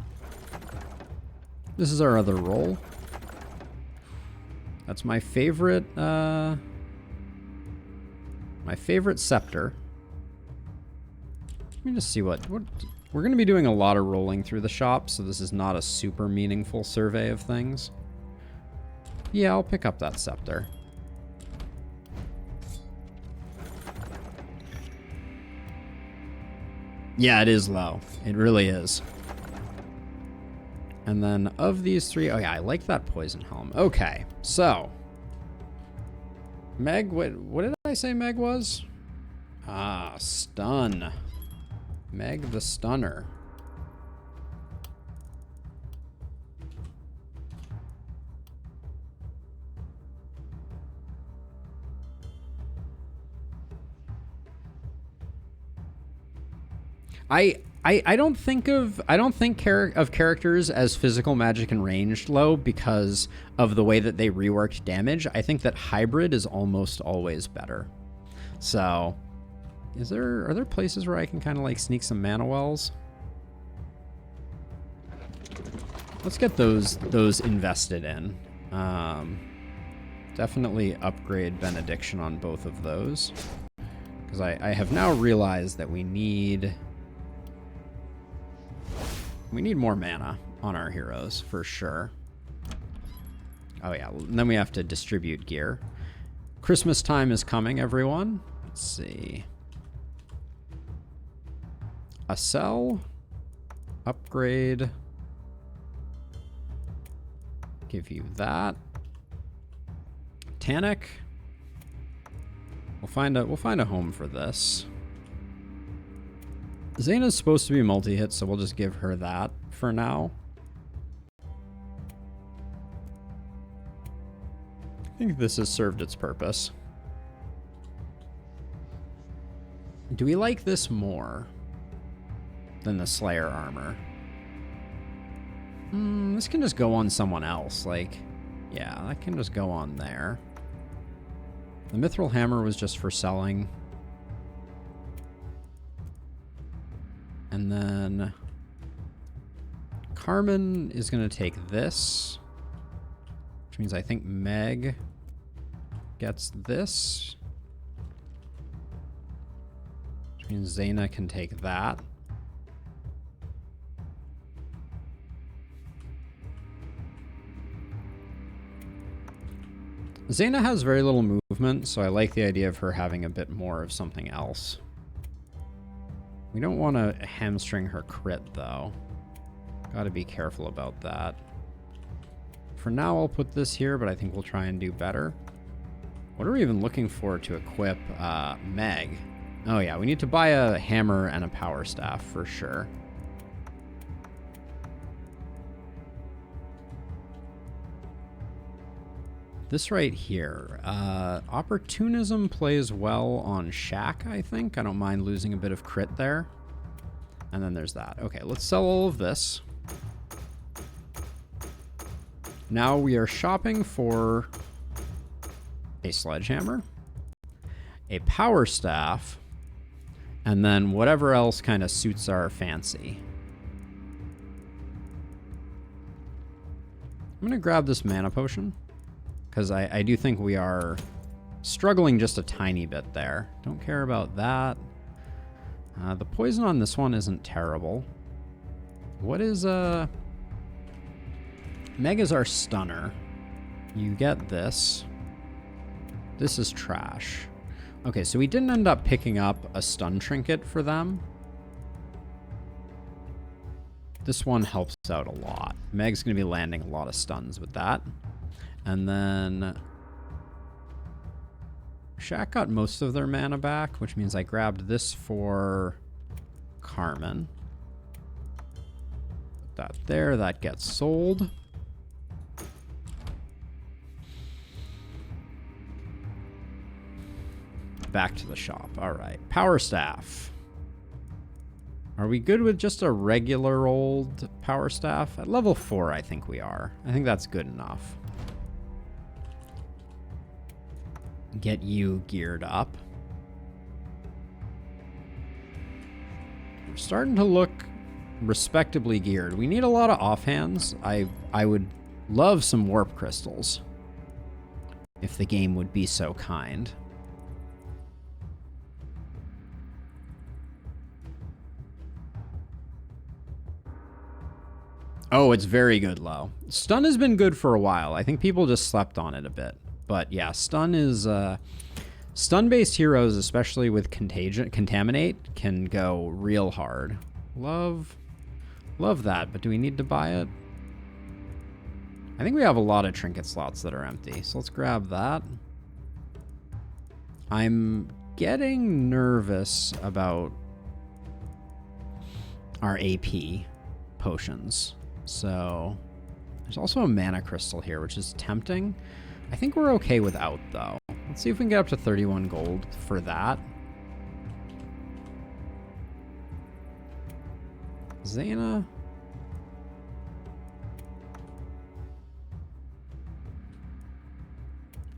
This is our other roll. That's my favorite scepter. Let me just see what we're going to be doing a lot of rolling through the shop, so this is not a super meaningful survey of things. Yeah, I'll pick up that scepter. Yeah, it is low. It really is. And then of these three, oh yeah, I like that Poison Helm. Okay, so Meg, what did I say Meg was? Ah, Stun. Meg the Stunner. I don't think of characters as physical, magic, and ranged low because of the way that they reworked damage. I think that hybrid is almost always better. So, are there places where I can kind of like sneak some mana wells? Let's get those invested in. Definitely upgrade Benediction on both of those because I have now realized that we need more mana on our heroes, for sure. Oh yeah, and then we have to distribute gear. Christmas time is coming, everyone. Let's see. A cell. Upgrade. Give you that. Tannic. We'll find a home for this. Zaina's supposed to be multi-hit, so we'll just give her that for now. I think this has served its purpose. Do we like this more than the Slayer armor? This can just go on someone else. Like, yeah, that can just go on there. The Mithril Hammer was just for selling. And then Carmen is going to take this, which means I think Meg gets this, which means Zaina can take that. Zaina has very little movement, so I like the idea of her having a bit more of something else. We don't want to hamstring her crit, though. Gotta be careful about that. For now, I'll put this here, but I think we'll try and do better. What are we even looking for to equip Meg? Oh yeah, we need to buy a hammer and a power staff for sure. This right here. Opportunism plays well on Shack, I think. I don't mind losing a bit of crit there. And then there's that. Okay, let's sell all of this. Now we are shopping for a sledgehammer, a power staff, and then whatever else kind of suits our fancy. I'm going to grab this mana potion, because I do think we are struggling just a tiny bit there. Don't care about that. The poison on this one isn't terrible. What is Mega's our stunner. You get this. This is trash. Okay, so we didn't end up picking up a stun trinket for them. This one helps out a lot. Meg's going to be landing a lot of stuns with that. And then Shack got most of their mana back, which means I grabbed this for Carmen. Put that there. That gets sold. Back to the shop. All right. Power staff. Are we good with just a regular old power staff? At level 4, I think we are. I think that's good enough. Get you geared up. We're starting to look respectably geared. We need a lot of offhands. I would love some warp crystals, if the game would be so kind. Oh, it's very good low. Stun has been good for a while. I think people just slept on it a bit. But yeah, stun is... stun-based heroes, especially with Contaminate, can go real hard. Love that, but do we need to buy it? I think we have a lot of trinket slots that are empty, so let's grab that. I'm getting nervous about our AP potions. So there's also a mana crystal here, which is tempting. I think we're okay without, though. Let's see if we can get up to 31 gold for that. Zaina.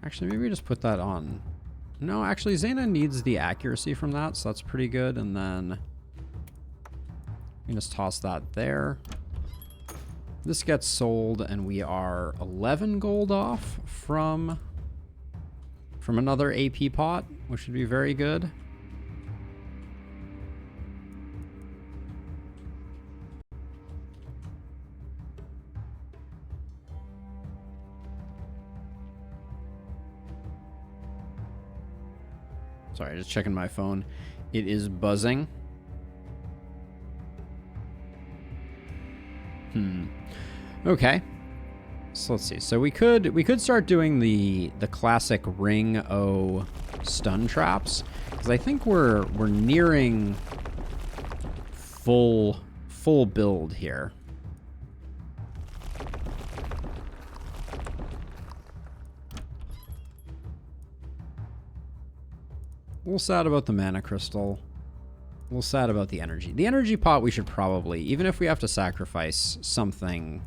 Actually, maybe just put that on. No, actually, Zaina needs the accuracy from that, so that's pretty good. And then we can just toss that there. This gets sold, and we are 11 gold off from another AP pot, which would be very good. Sorry, just checking my phone. It is buzzing. Okay. So let's see. So we could start doing the classic ring O stun traps, because I think we're nearing full build here. A little sad about the mana crystal. A little sad about the energy. The energy pot we should probably, even if we have to sacrifice something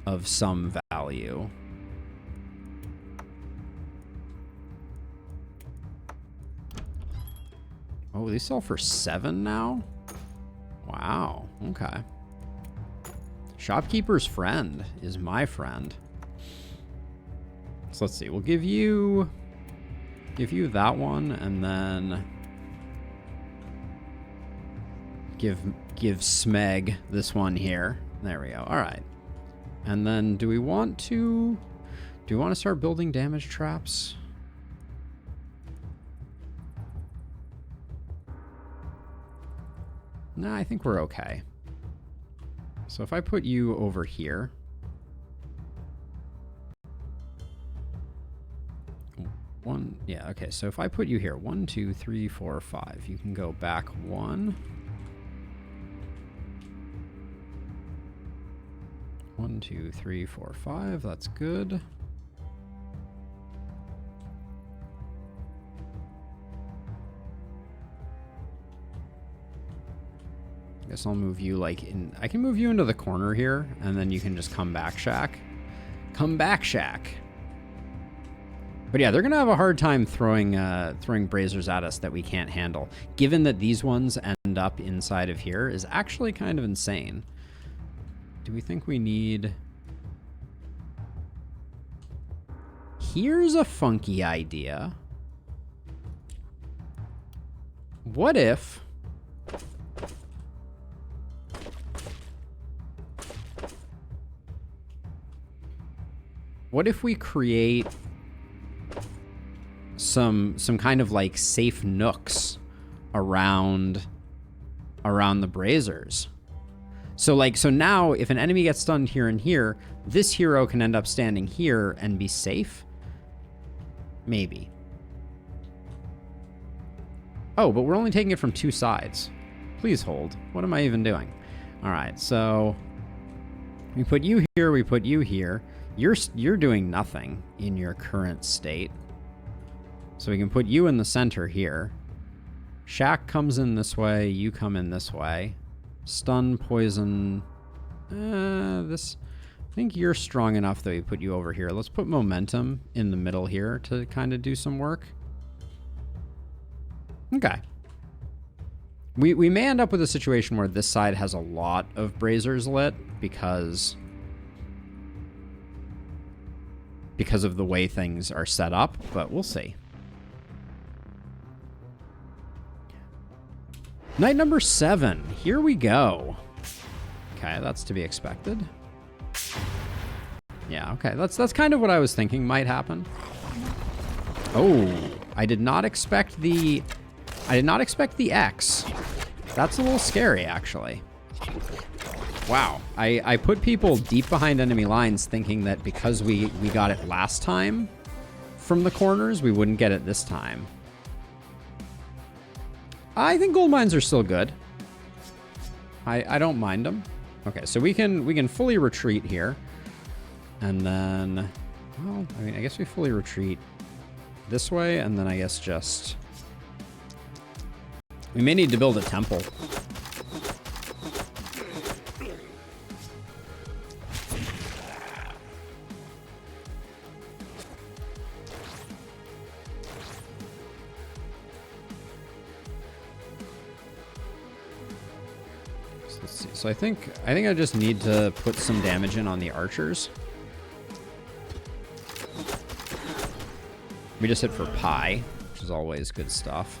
of some value. Oh, these sell for 7 now? Wow, okay. Shopkeeper's friend is my friend. So let's see, we'll give you that one, and then give Smeg this one here. There we go. All right. And then do we want to start building damage traps? Nah, I think we're okay. So if I put you over here. Yeah, okay, so if I put you here, 1, 2, 3, 4, 5, you can go back 1. 1, 2, 3, 4, 5. That's good. I guess I'll move you like in. I can move you into the corner here, and then you can just come back, Shack. Come back, Shack. But yeah, they're gonna have a hard time throwing braziers at us that we can't handle. Given that these ones end up inside of here is actually kind of insane. Do we think we need? Here's a funky idea. What if? What if we create some kind of like safe nooks around the braziers? So now if an enemy gets stunned here and here, this hero can end up standing here and be safe? Maybe. Oh, but we're only taking it from 2 sides. Please hold. What am I even doing? All right, so we put you here, we put you here. You're doing nothing in your current state. So we can put you in the center here. Shack comes in this way, you come in this way. Stun, poison. This. I think you're strong enough that we put you over here. Let's put momentum in the middle here to kind of do some work. Okay. We may end up with a situation where this side has a lot of braziers lit because of the way things are set up, but we'll see. Night number 7. Here we go. Okay, that's to be expected. Yeah, okay. That's kind of what I was thinking might happen. Oh, I did not expect the X. That's a little scary, actually. Wow. I put people deep behind enemy lines thinking that because we got it last time from the corners, we wouldn't get it this time. I think gold mines are still good. I don't mind them. Okay, so we can fully retreat here. And then, well, I mean, I guess we fully retreat this way, and then I guess just... We may need to build a temple. So I think I just need to put some damage in on the archers. We just hit for pi, which is always good stuff.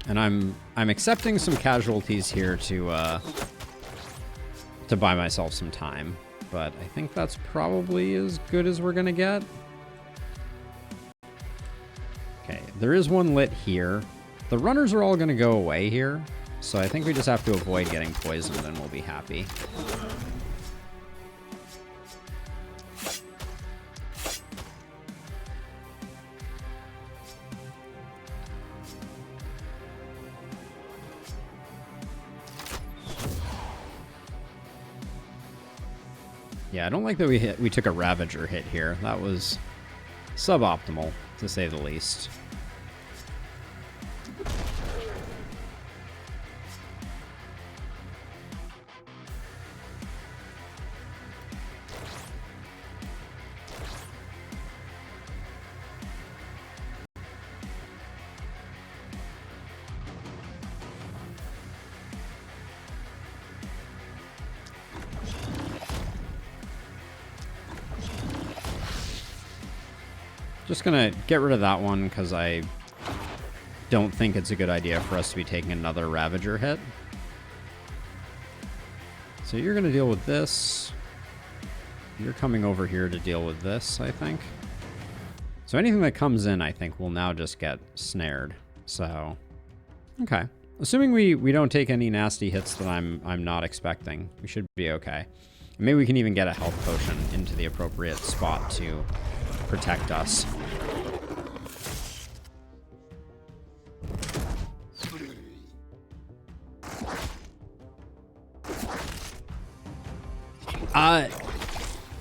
And I'm accepting some casualties here to buy myself some time. But I think that's probably as good as we're gonna get. Okay, there is one lit here. The runners are all gonna go away here, so I think we just have to avoid getting poisoned and we'll be happy. Yeah, I don't like that we took a Ravager hit here. That was suboptimal, to say the least. Just gonna get rid of that one because I don't think it's a good idea for us to be taking another Ravager hit. So you're gonna deal with this. You're coming over here to deal with this, I think. So anything that comes in, I think, will now just get snared. So, okay. Assuming we don't take any nasty hits that I'm not expecting, we should be okay. Maybe we can even get a health potion into the appropriate spot to protect us.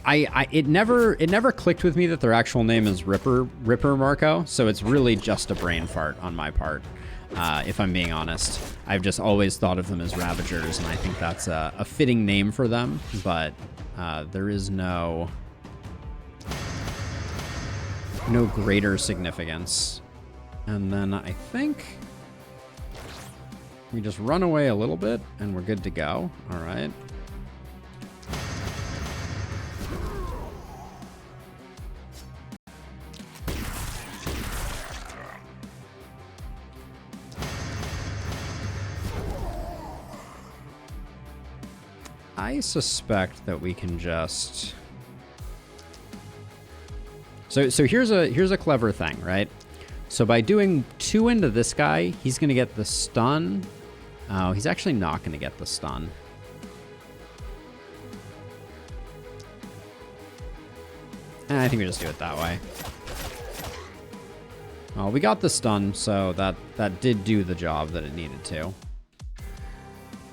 it never clicked with me that their actual name is Ripper Marco, so it's really just a brain fart on my part. If I'm being honest, I've just always thought of them as Ravagers, and I think that's a fitting name for them, but there is no greater significance. And then I think we just run away a little bit and we're good to go. All right. I suspect that we can just... So here's a clever thing, right? So by doing 2 into this guy, he's going to get the stun. Oh, he's actually not going to get the stun. I think we just do it that way. Well, we got the stun, so that did do the job that it needed to.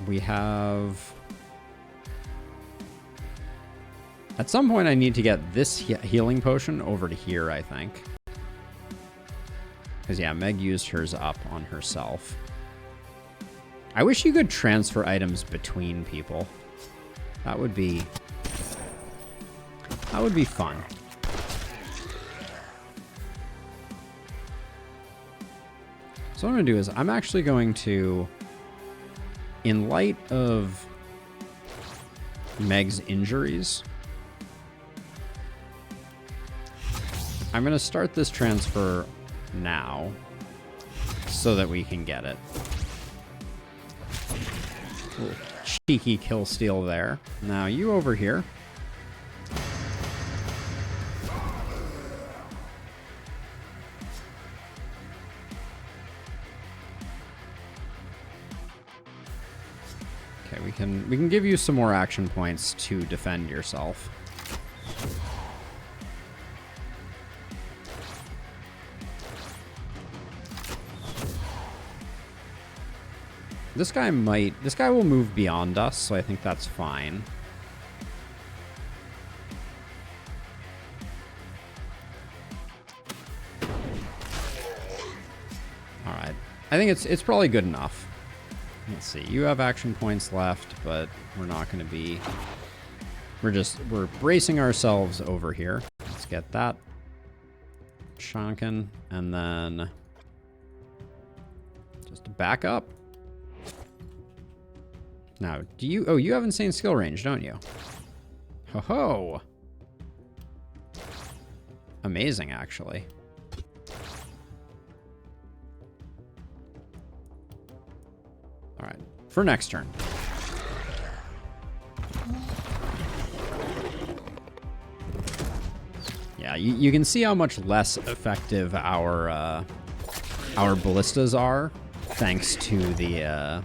We have... At some point, I need to get this healing potion over to here, I think. Because, yeah, Meg used hers up on herself. I wish you could transfer items between people. That would be fun. So what I'm going to do is I'm actually going to, in light of Meg's injuries, I'm going to start this transfer now so that we can get it. Little cheeky kill steal there. Now you over here. Okay, we can give you some more action points to defend yourself. This guy will move beyond us, so I think that's fine. All right. I think it's probably good enough. Let's see. You have action points left, but we're not going to be... We're bracing ourselves over here. Let's get that. Shonkin, and then just back up. Now, do you... Oh, you have insane skill range, don't you? Ho-ho! Amazing, actually. All right, for next turn. Yeah, you can see how much less effective our ballistas are, thanks to the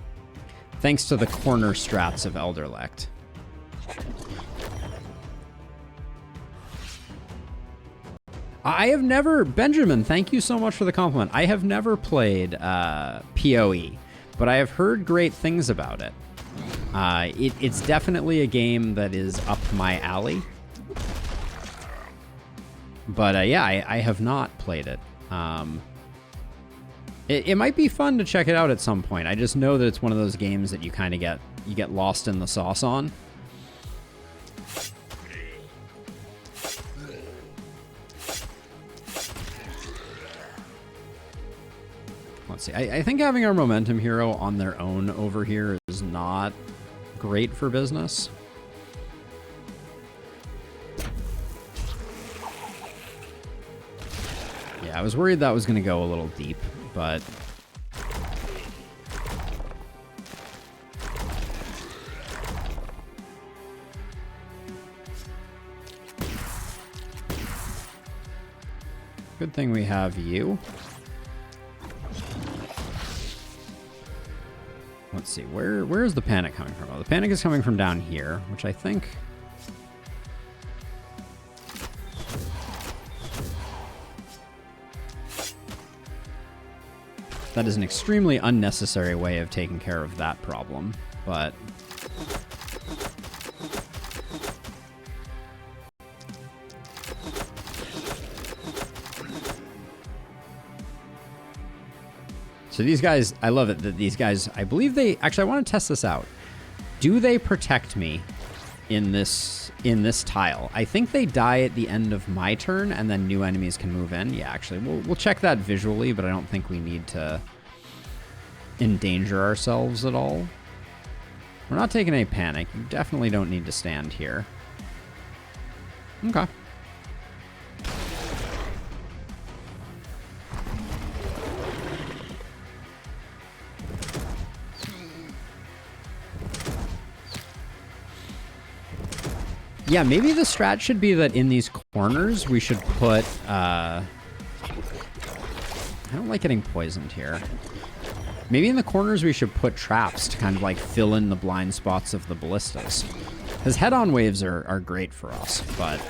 corner strats of Elderlect. I have never... Benjamin, thank you so much for the compliment. I have never played PoE, but I have heard great things about it. It's definitely a game that is up my alley. But yeah, I have not played it. It might be fun to check it out at some point. I just know that it's one of those games that you kind of get lost in the sauce on. Let's see. I think having our momentum hero on their own over here is not great for business. Yeah, I was worried that was going to go a little deep, but... Good thing we have you. Let's see, where is the panic coming from? Oh, the panic is coming from down here, which I think... That is an extremely unnecessary way of taking care of that problem, but... So these guys, I love it that these guys, I believe they, actually I want to test this out. Do they protect me in this tile? I think they die at the end of my turn and then new enemies can move in. Yeah, actually, we'll check that visually, but I don't think we need to endanger ourselves at all. We're not taking any panic. You definitely don't need to stand here. Okay. Yeah, maybe the strat should be that in these corners we should put, I don't like getting poisoned here. Maybe in the corners we should put traps to kind of like fill in the blind spots of the ballistas. Because head-on waves are great for us, but...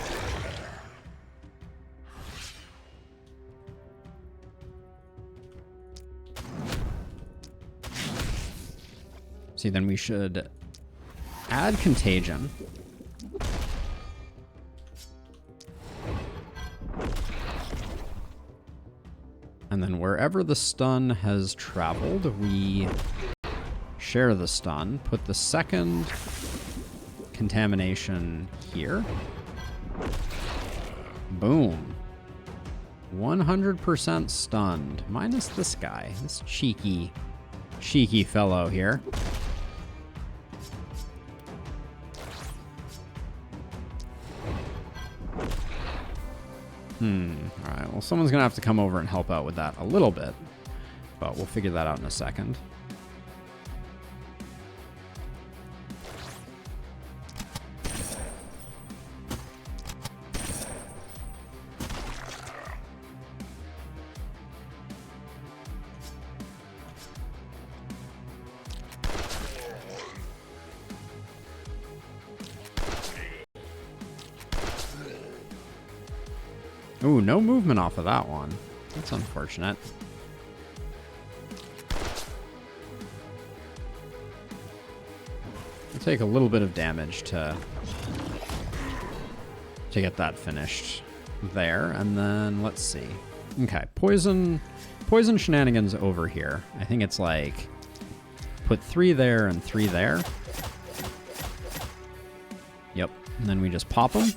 See, then we should add contagion. And then wherever the stun has traveled, we share the stun. Put the second contamination here. Boom. 100% stunned. Minus this guy. This cheeky fellow here. Alright, well, someone's gonna have to come over and help out with that a little bit, but we'll figure that out in a second. Ooh, no movement off of that one. That's unfortunate. We'll take a little bit of damage to get that finished there, and then let's see. Okay, poison shenanigans over here. I think it's like put 3 there and 3 there. Yep, and then we just pop them.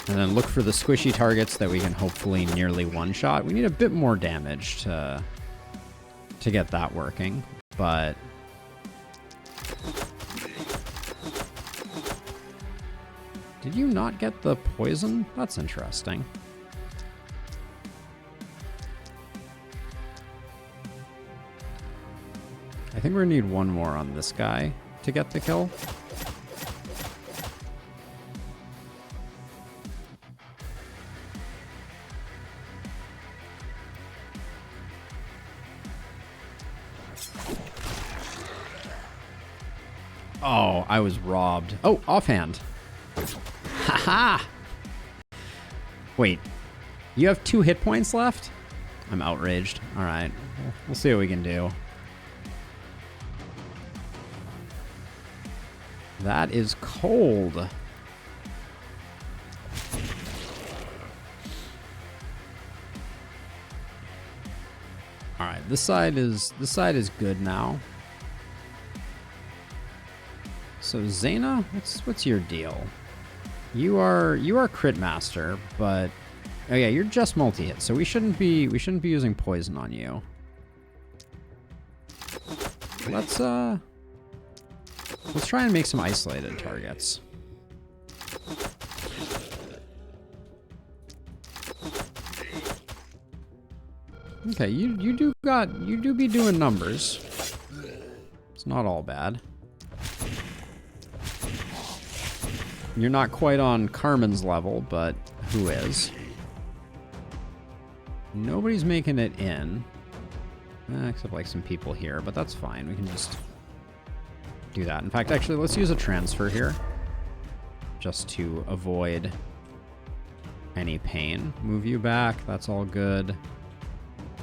And then look for the squishy targets that we can hopefully nearly one-shot. We need a bit more damage to get that working, but... Did you not get the poison? That's interesting. I think we're gonna need one more on this guy to get the kill. Oh, I was robbed. Oh, offhand. Haha! Wait, you have 2 hit points left? I'm outraged. Alright, we'll see what we can do. That is cold. Alright, this side is good now. So Zaina, what's your deal? You are crit master, but oh yeah, you're just multi-hit, so we shouldn't be using poison on you. Let's try and make some isolated targets. Okay, you do be doing numbers. It's not all bad. You're not quite on Carmen's level, but who is? Nobody's making it in. Except like some people here, but that's fine. We can just do that. In fact, actually, let's use a transfer here. Just to avoid any pain. Move you back. That's all good.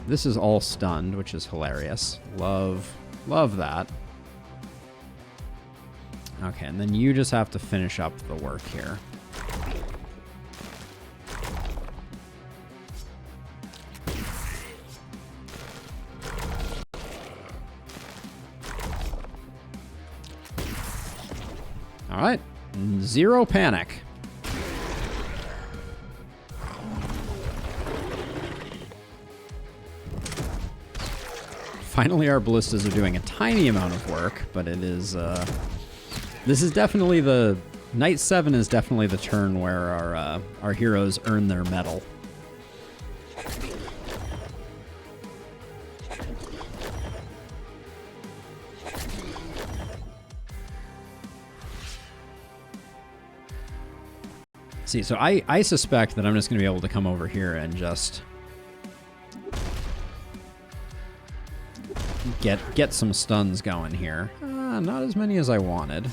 This is all stunned, which is hilarious. Love that. Okay, and then you just have to finish up the work here. All right, 0 panic. Finally, our ballistas are doing a tiny amount of work, but it is, this is definitely the, Night 7 is definitely the turn where our heroes earn their medal. See, so I suspect that I'm just going to be able to come over here and just get some stuns going here. Not as many as I wanted.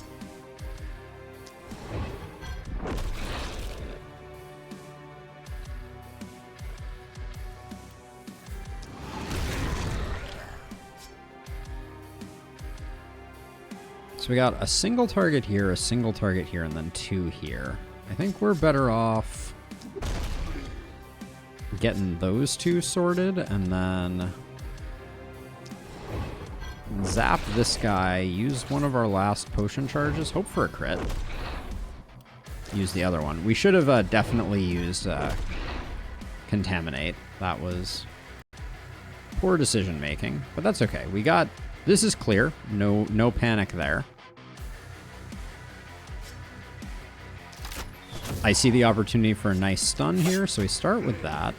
So we got a single target here, a single target here, and then 2 here. I think we're better off getting those 2 sorted and then zap this guy, use one of our last potion charges, hope for a crit. Use the other one. We should have definitely used Contaminate. That was poor decision making, but that's okay. We got, this is clear. No panic there. I see the opportunity for a nice stun here, so we start with that.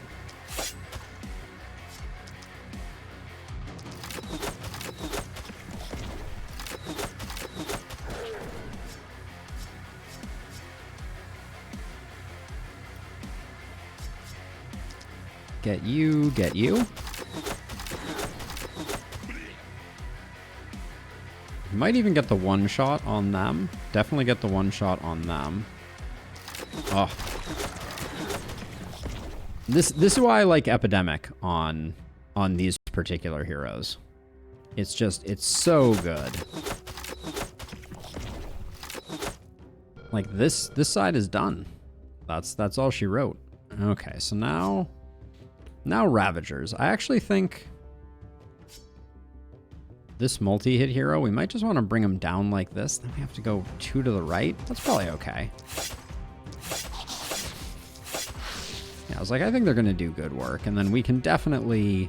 Get you, get you. Might even get the one shot on them. Definitely get the one shot on them. Oh. This is why I like Epidemic on these particular heroes. It's just, it's so good. Like this side is done. That's all she wrote. Okay, so now Ravagers. I actually think this multi-hit hero, we might just want to bring him down like this. Then we have to go 2 to the right. That's probably okay. Yeah, I was like, I think they're going to do good work. And then we can definitely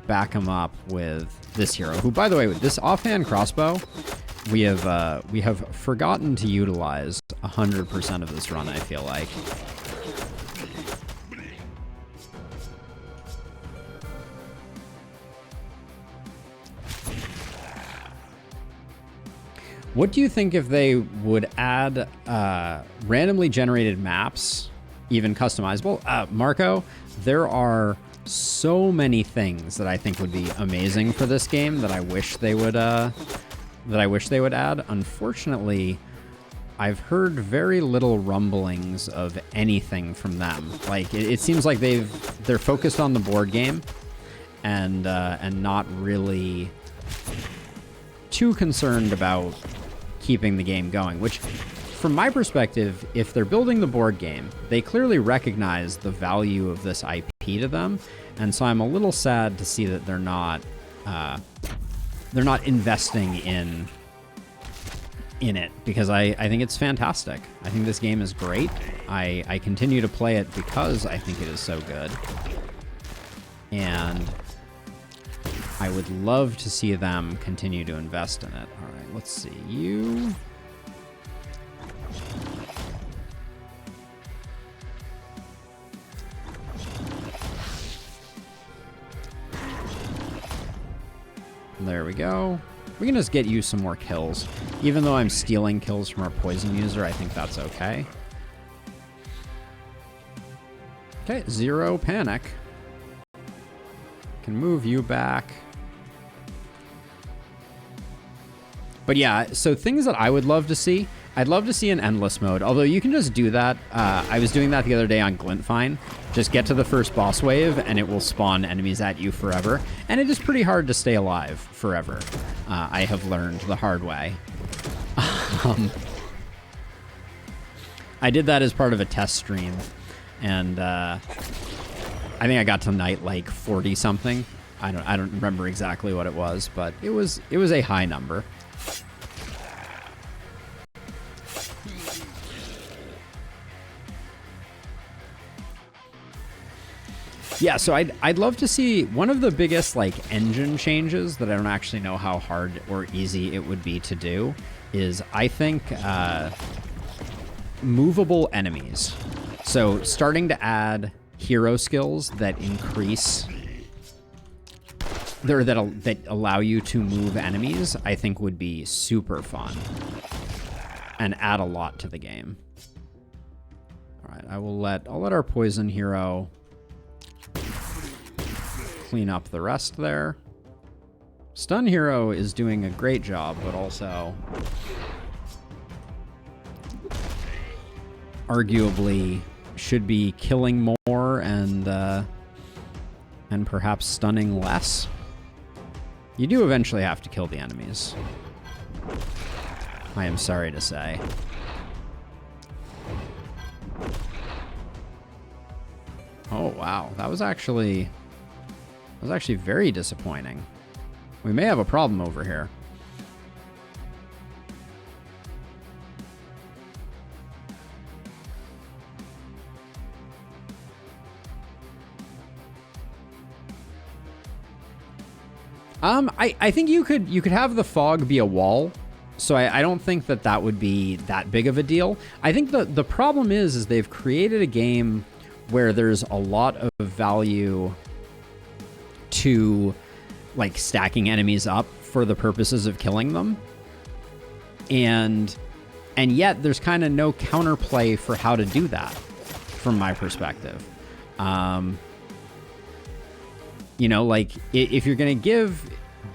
back him up with this hero, who, by the way, with this offhand crossbow, we have forgotten to utilize 100% of this run, I feel like. What do you think if they would add randomly generated maps, even customizable? Marco, there are so many things that I think would be amazing for this game that I wish they would add. Unfortunately, I've heard very little rumblings of anything from them. Like it seems like they're focused on the board game and not really too concerned about keeping the game going, which from my perspective, if they're building the board game, they clearly recognize the value of this IP to them. And so I'm a little sad to see that they're not investing in it, because I think it's fantastic. I think this game is great. I continue to play it because I think it is so good. And I would love to see them continue to invest in it. All right, let's see. You... There we go. We can just get you some more kills. Even though I'm stealing kills from our poison user, I think that's okay. Okay, 0 panic. Can move you back. But yeah, so things that I would love to see, I'd love to see an endless mode, although you can just do that. I was doing that the other day on Glintfine. Just get to the first boss wave and it will spawn enemies at you forever. And it is pretty hard to stay alive forever. I have learned the hard way. I did that as part of a test stream, and I think I got to night like 40 something. I don't remember exactly what it was, but it was a high number. Yeah, so I'd love to see one of the biggest like engine changes that I don't actually know how hard or easy it would be to do is I think movable enemies. So starting to add hero skills that increase that allow you to move enemies, I think would be super fun and add a lot to the game. All right, I'll let our poison hero clean up the rest there. Stun hero is doing a great job, but also arguably should be killing more and perhaps stunning less. You do eventually have to kill the enemies, I am sorry to say. Oh wow, that was actually very disappointing. We may have a problem over here. I think you could have the fog be a wall, so I don't think that would be that big of a deal. I think the problem is they've created a game where there's a lot of value to like stacking enemies up for the purposes of killing them, and yet there's kind of no counterplay for how to do that from my perspective. You know, like if you're gonna give,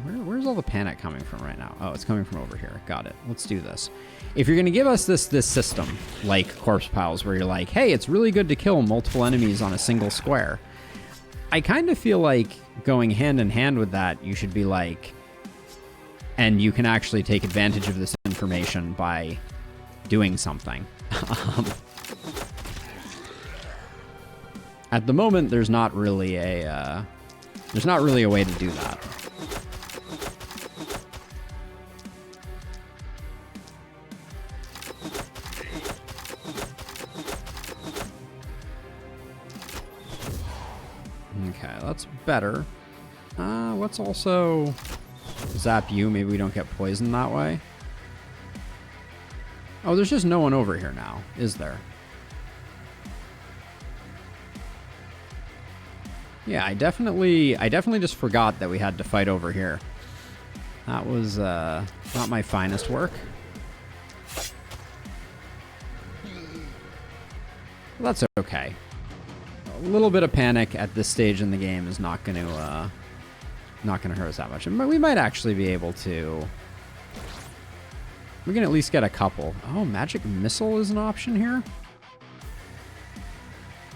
where's all the panic coming from right now? Oh, it's coming from over here. Got it. Let's do this. If you're gonna give us this system like corpse piles where you're like, hey, it's really good to kill multiple enemies on a single square, I kind of feel like going hand in hand with that, you should be like, and you can actually take advantage of this information by doing something. At the moment, there's not really a way to do that. Okay, that's better. Let's also zap you. Maybe we don't get poisoned that way. Oh, there's just no one over here now, is there? Yeah, I definitely just forgot that we had to fight over here. That was not my finest work. Well, that's okay. A little bit of panic at this stage in the game is not going to hurt us that much. We might actually be able to. We can at least get a couple. Oh, magic missile is an option here.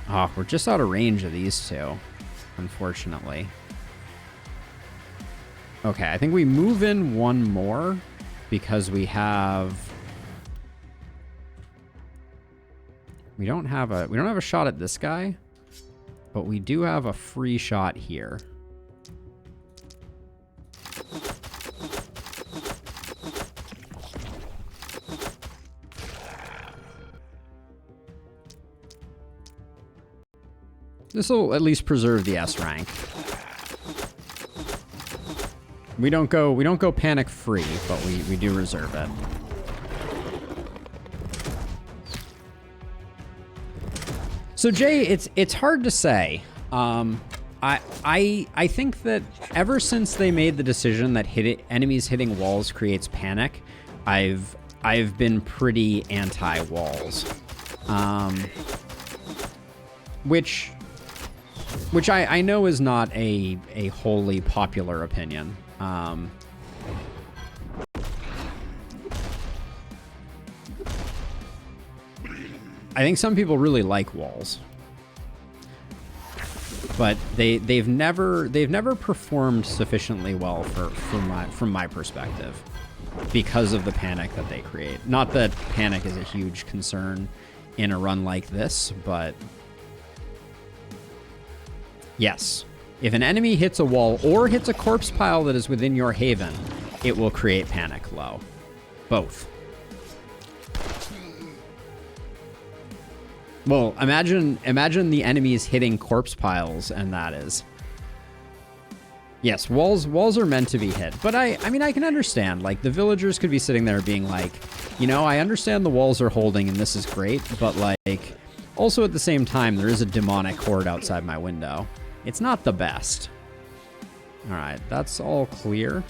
Oh, we're just out of range of these two, unfortunately. Okay, I think we move in one more because we don't have a shot at this guy, but we do have a free shot here. This will at least preserve the S rank. We don't go panic free, but we do reserve it. So Jay, it's hard to say. I think that ever since they made the decision that enemies hitting walls creates panic, I've been pretty anti-walls. Which I know is not a wholly popular opinion. I think some people really like walls, but they've never performed sufficiently well from my perspective because of the panic that they create. Not that panic is a huge concern in a run like this, but yes, if an enemy hits a wall or hits a corpse pile that is within your haven, it will create panic low. Both. Well, imagine the enemies hitting corpse piles, and that is. Yes, walls are meant to be hit, but I mean, I can understand. Like, the villagers could be sitting there being like, you know, I understand the walls are holding and this is great, but like, also at the same time, there is a demonic horde outside my window. It's not the best. All right, that's all clear.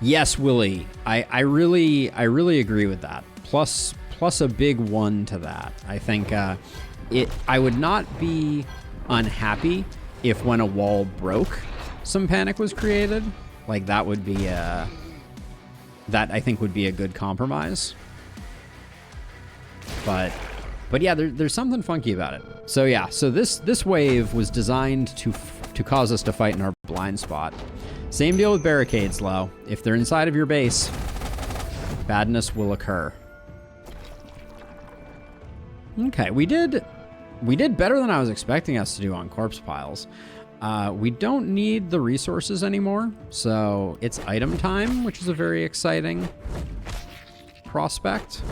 Yes, Willie, I really agree with that. Plus a big one to that. I think I would not be unhappy if when a wall broke, some panic was created. Like, that would be that I think would be a good compromise. But yeah, there's something funky about it. So yeah, so this wave was designed to cause us to fight in our blind spot. Same deal with barricades, Lo. If they're inside of your base, badness will occur. Okay, we did better than I was expecting us to do on corpse piles. We don't need the resources anymore, so it's item time, which is a very exciting prospect.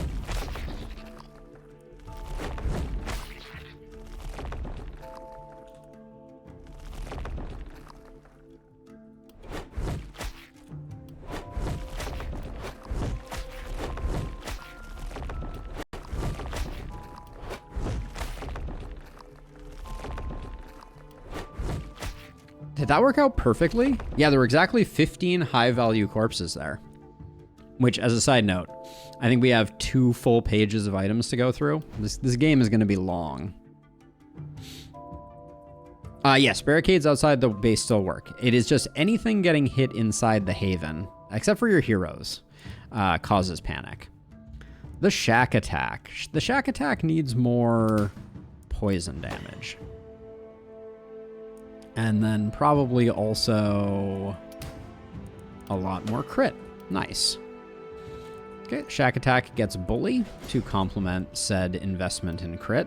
Did that work out perfectly? Yeah, there were exactly 15 high-value corpses there. Which, as a side note, I think we have 2 full pages of items to go through. This game is going to be long. Yes, barricades outside the base still work. It is just anything getting hit inside the haven, except for your heroes, causes panic. The shack attack. The shack attack needs more poison damage. And then probably also a lot more crit. Nice. Okay, Shack Attack gets Bully to complement said investment in crit.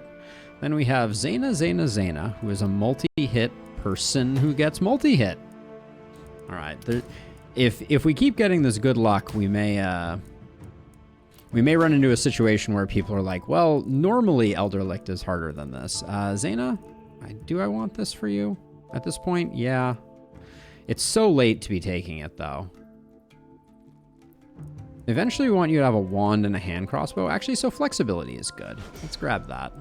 Then we have Zena, who is a multi-hit person who gets multi-hit. All right, if we keep getting this good luck, we may run into a situation where people are like, well, normally Elderlicht is harder than this. Zena, do I want this for you? At this point, yeah. It's so late to be taking it, though. Eventually, we want you to have a wand and a hand crossbow. Actually, so flexibility is good. Let's grab that.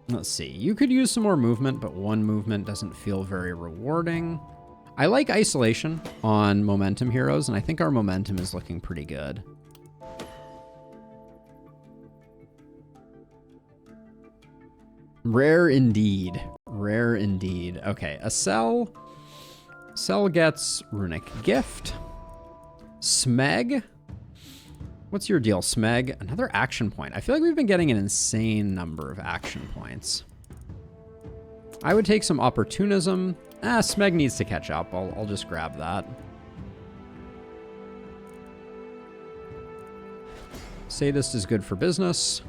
Let's see. You could use some more movement, but one movement doesn't feel very rewarding. I like isolation on momentum heroes, and I think our momentum is looking pretty good. Rare indeed. Rare indeed. Okay, a cell. Cell gets runic gift. Smeg. What's your deal, Smeg? Another action point. I feel like we've been getting an insane number of action points. I would take some opportunism. Smeg needs to catch up. I'll just grab that. Sadist is good for business.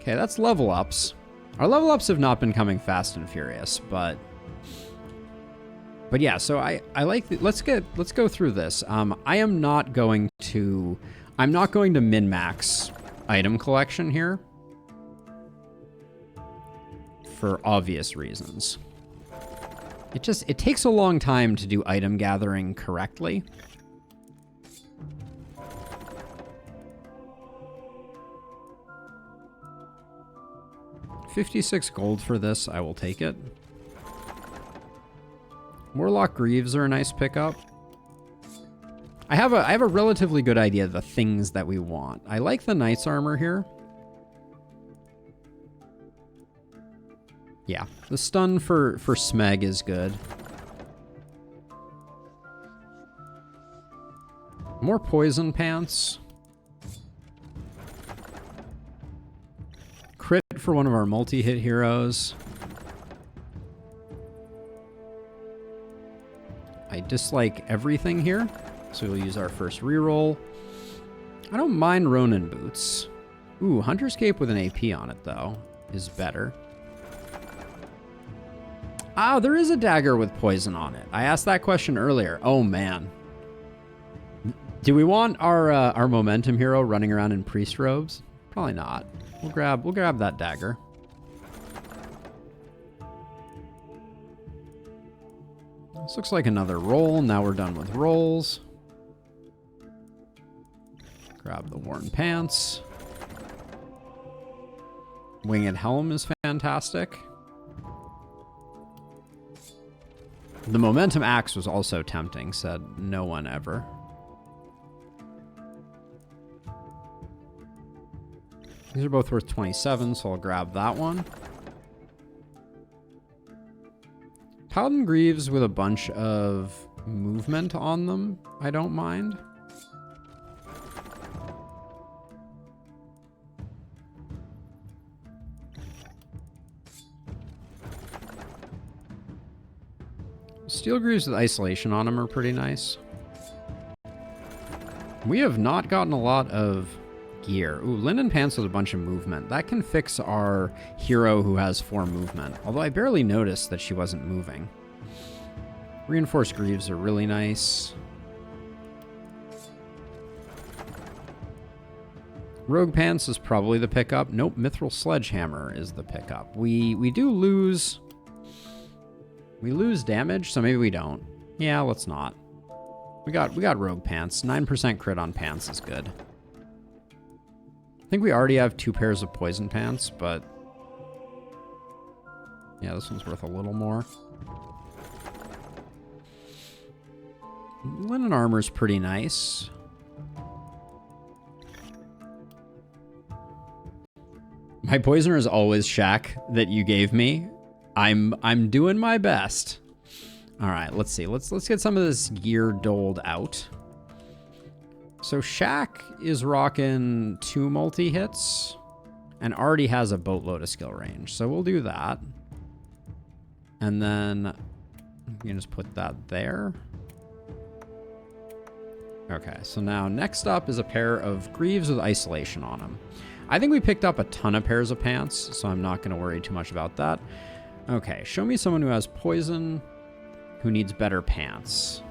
Okay, that's level ups. Our level ups have not been coming fast and furious, but yeah, so I like let's go through this. I'm not going to min-max item collection here for obvious reasons. It takes a long time to do item gathering correctly. $56 gold for this, I will take it. Warlock Greaves are a nice pickup. I have a relatively good idea of the things that we want. I like the Knight's Armor here. Yeah, the stun for Smeg is good. More poison pants. Crit for one of our multi-hit heroes. I dislike everything here, so we'll use our first reroll. I don't mind Ronin boots. Ooh, Hunter's Cape with an AP on it, though, is better. Ah, there is a dagger with poison on it. I asked that question earlier. Oh, man. Do we want our momentum hero running around in priest robes? Probably not. We'll grab that dagger. This looks like another roll. Now we're done with rolls. Grab the worn pants. Winged helm is fantastic. The momentum axe was also tempting, said no one ever. These are both worth 27, so I'll grab that one. Paladin Greaves with a bunch of movement on them, I don't mind. Steel Greaves with isolation on them are pretty nice. We have not gotten a lot of gear. Ooh, linen pants with a bunch of movement. That can fix our hero who has 4 movement. Although I barely noticed that she wasn't moving. Reinforced greaves are really nice. Rogue pants is probably the pickup. Nope, mithril sledgehammer is the pickup. We do lose... We lose damage, so maybe we don't. Yeah, let's not. We got rogue pants. 9% crit on pants is good. I think we already have 2 pairs of poison pants, but... Yeah, this one's worth a little more. Linen armor's pretty nice. My poisoner is always Shaq that you gave me. I'm doing my best. All right, let's see. Let's get some of this gear doled out. So Shaq is rocking 2 multi-hits and already has a boatload of skill range. So we'll do that. And then you can just put that there. Okay, so now next up is a pair of greaves with isolation on them. I think we picked up a ton of pairs of pants, so I'm not going to worry too much about that. Okay, show me someone who has poison, who needs better pants.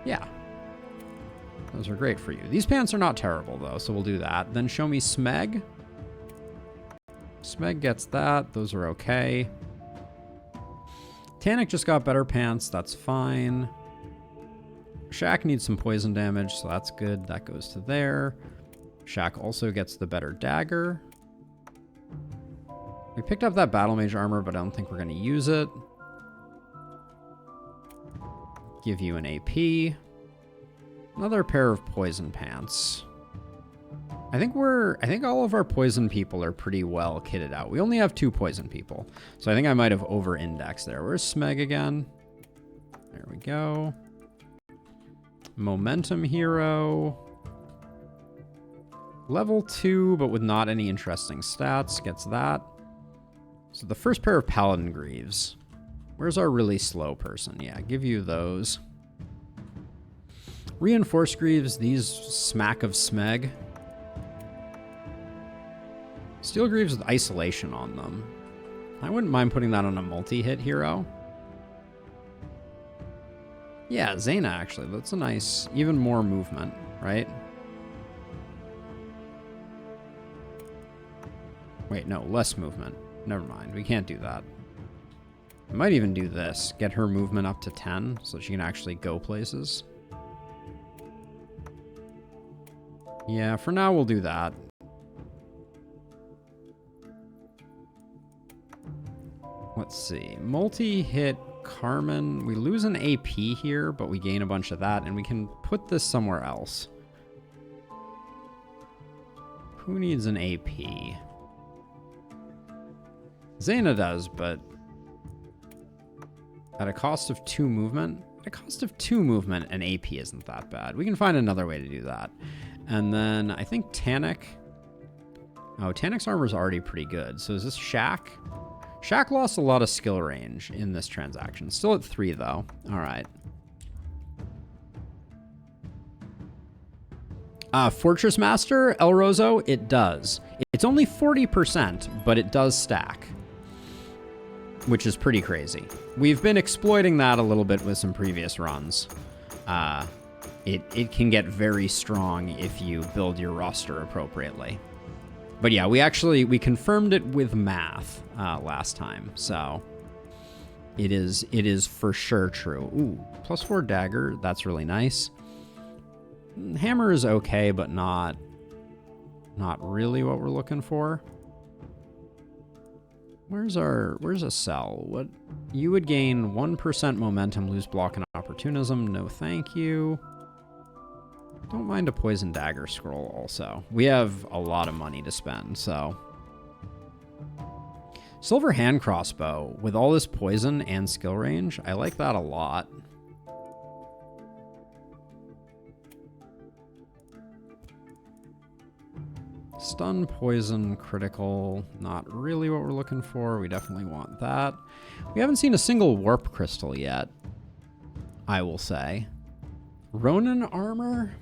Yeah. Those are great for you. These pants are not terrible, though, so we'll do that. Then show me Smeg. Smeg gets that. Those are okay. Tannic just got better pants. That's fine. Shaq needs some poison damage, so that's good. That goes to there. Shaq also gets the better dagger. We picked up that battle mage armor, but I don't think we're going to use it. Give you an AP. Another pair of poison pants. I think all of our poison people are pretty well kitted out. We only have 2 poison people, so I think I might have over-indexed there. Where's Smeg again? There we go. Momentum hero. Level 2, but with not any interesting stats. Gets that. So the first pair of Paladin Greaves. Where's our really slow person? Yeah, give you those. Reinforced Greaves, these smack of Smeg. Steel Greaves with isolation on them. I wouldn't mind putting that on a multi-hit hero. Yeah, Zaina, actually. That's a nice, even more movement, right? Wait, no, less movement. Never mind, we can't do that. I might even do this. Get her movement up to 10 so she can actually go places. Yeah, for now we'll do that. Let's see. Multi-hit Carmen. We lose an AP here, but we gain a bunch of that, and we can put this somewhere else. Who needs an AP? Zaina does, but at a cost of 2 movement? At a cost of 2 movement, an AP isn't that bad. We can find another way to do that. And then I think Tannic. Oh, Tannic's armor is already pretty good. So is this Shaq? Shaq lost a lot of skill range in this transaction. Still at 3, though. All right. Fortress Master, El Rozo, it does. It's only 40%, but it does stack. which is pretty crazy. We've been exploiting that a little bit with some previous runs. It can get very strong if you build your roster appropriately. But yeah, we confirmed it with math last time, so it is for sure true. Ooh, +4 dagger, that's really nice. Hammer is okay, but not really what we're looking for. Where's a cell? What you would gain 1% momentum, lose block and opportunism. No, thank you. Don't mind a poison dagger scroll also. We have a lot of money to spend, so. Silver hand crossbow with all this poison and skill range. I like that a lot. Stun, poison, critical, not really what we're looking for. We definitely want that. We haven't seen a single warp crystal yet, I will say. Ronin armor?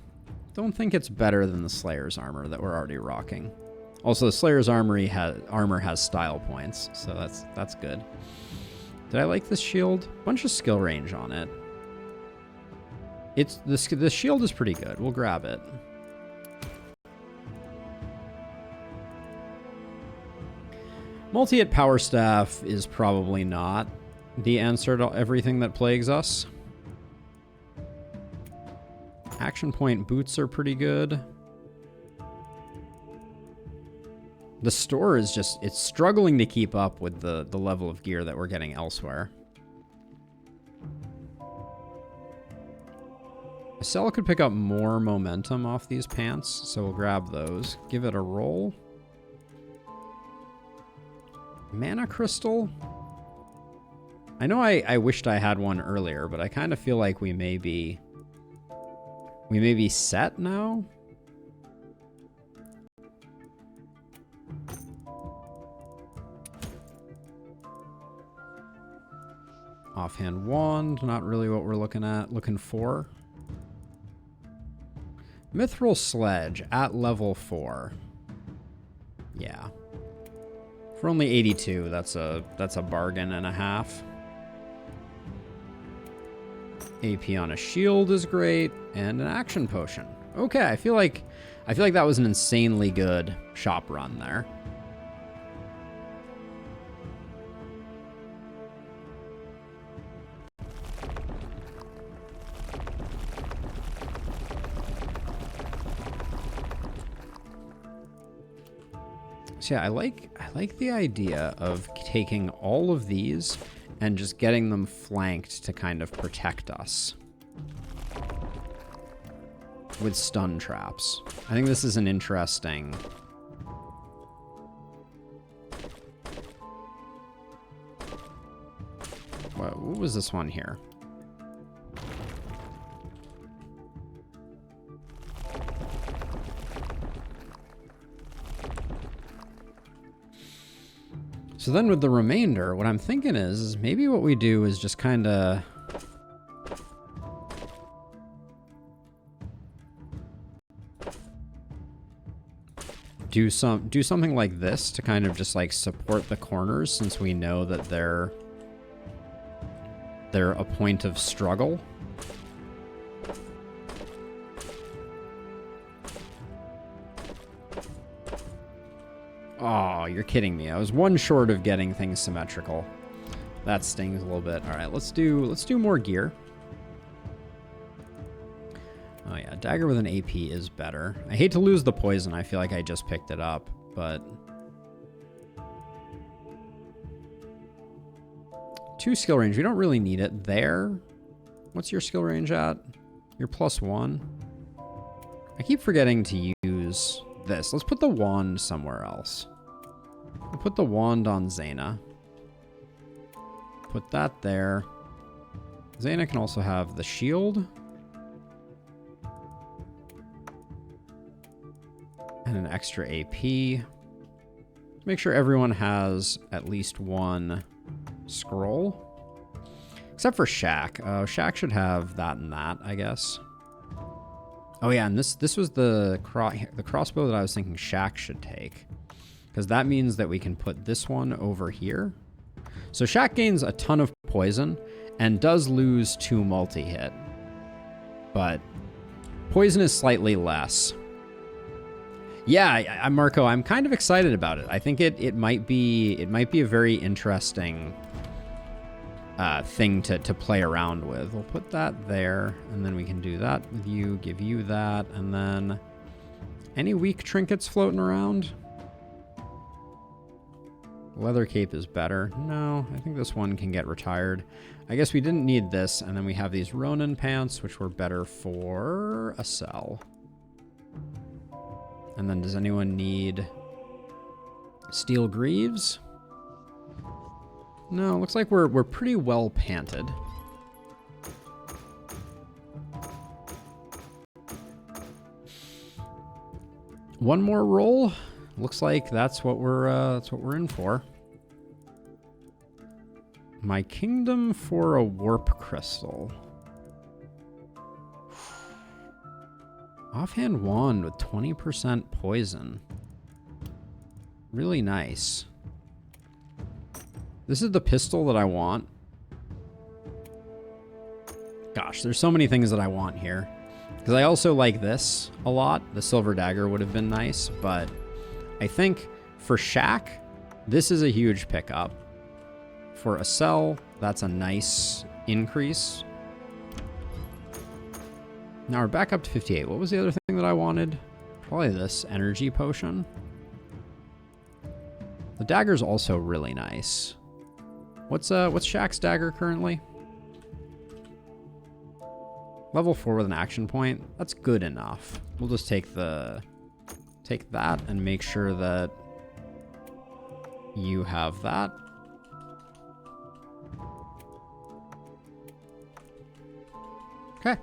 Don't think it's better than the Slayer's armor that we're already rocking. Also, the Slayer's armor has style points, so that's good. Did I like this shield? Bunch of skill range on it. The shield is pretty good. We'll grab it. Multi-hit power staff is probably not the answer to everything that plagues us. Action point boots are pretty good. The store is it's struggling to keep up with the level of gear that we're getting elsewhere. Cell could pick up more momentum off these pants, so we'll grab those. Give it a roll. Mana crystal? I know I wished I had one earlier, but I kind of feel like we may be set now. Offhand wand, not really what we're looking for. Mithril sledge at level 4. Yeah. For only 82, that's a bargain and a half. AP on a shield is great, and an action potion. Okay, I feel like that was an insanely good shop run there. So yeah, I like the idea of taking all of these and just getting them flanked to kind of protect us with stun traps. I think this is an interesting... What was this one here? So then with the remainder, what I'm thinking is maybe what we do is just kind of do something like this to kind of just like support the corners, since we know that they're a point of struggle. Oh, you're kidding me. I was one short of getting things symmetrical. That stings a little bit. All right, let's do more gear. Oh yeah, dagger with an AP is better. I hate to lose the poison. I feel like I just picked it up, but 2 skill range. We don't really need it there. What's your skill range at? You're +1. I keep forgetting to use this. Let's put the wand somewhere else. We'll put the wand on Zaina. Put that there. Zaina can also have the shield. And an extra AP. Make sure everyone has at least one scroll. Except for Shaq. Shaq should have that and that, I guess. Oh yeah, and this was the crossbow that I was thinking Shaq should take. Because that means that we can put this one over here. So Shack gains a ton of poison and does lose 2 multi-hit. But poison is slightly less. Yeah, Marco, I'm kind of excited about it. I think it might be a very interesting thing to play around with. We'll put that there, and then we can do that with you, give you that, and then any weak trinkets floating around? Leather cape is better. No, I think this one can get retired. I guess we didn't need this, and then we have these Ronin pants, which were better for a cell. And then does anyone need steel greaves? No, looks like we're pretty well panted. One more roll. Looks like that's what we're in for. My kingdom for a warp crystal. Offhand wand with 20% poison. Really nice. This is the pistol that I want. Gosh, there's so many things that I want here. Because I also like this a lot. The silver dagger would have been nice, but I think for Shack, this is a huge pickup. For a cell, that's a nice increase. Now we're back up to 58. What was the other thing that I wanted? Probably this energy potion. The dagger's also really nice. What's Shack's dagger currently? Level 4 with an action point. That's good enough. We'll just take that and make sure that you have that. Okay.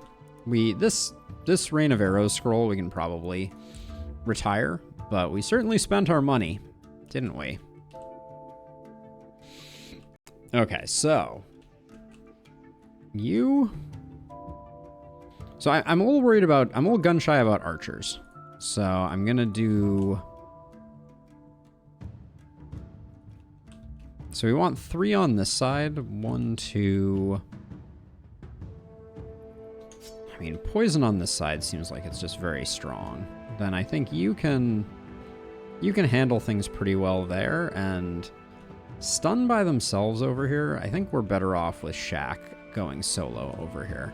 This Rain of Arrows scroll we can probably retire, but we certainly spent our money, didn't we? Okay, so you. So I'm a little worried about. I'm a little gun shy about archers. So I'm gonna do. So we want 3 on this side. 1, 2. I mean, poison on this side seems like it's just very strong. Then I think you can handle things pretty well there, and stun by themselves over here. I think we're better off with Shack going solo over here.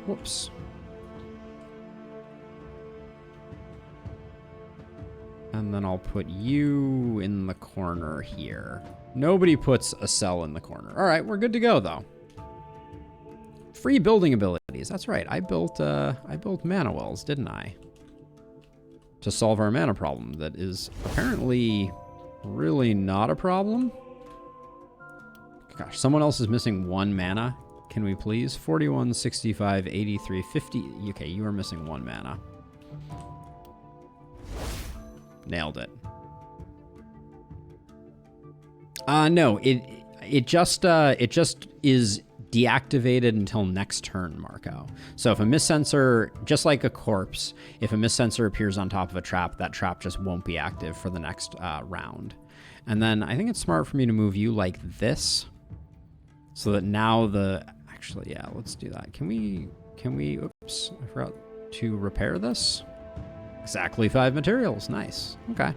Whoops. And then I'll put you in the corner here. Nobody puts a cell in the corner. All right, we're good to go though. Free building abilities. That's right. I built mana wells, didn't I? To solve our mana problem that is apparently really not a problem. Gosh, someone else is missing 1 mana. Can we please? 41, 65, 83, 50. Okay, you are missing 1 mana. Nailed it. No, it just is deactivated until next turn, Marco. So if a mist sensor, just like a corpse, if a mist sensor appears on top of a trap, that trap just won't be active for the next round. And then I think it's smart for me to move you like this, so that now actually, yeah, let's do that. Can we, oops, I forgot to repair this. Exactly 5 materials, nice, okay.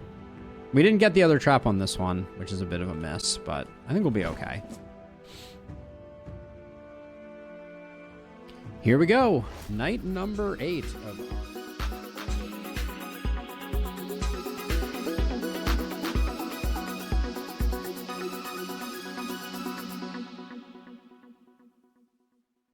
We didn't get the other trap on this one, which is a bit of a miss, but I think we'll be okay. Here we go, night number 8 of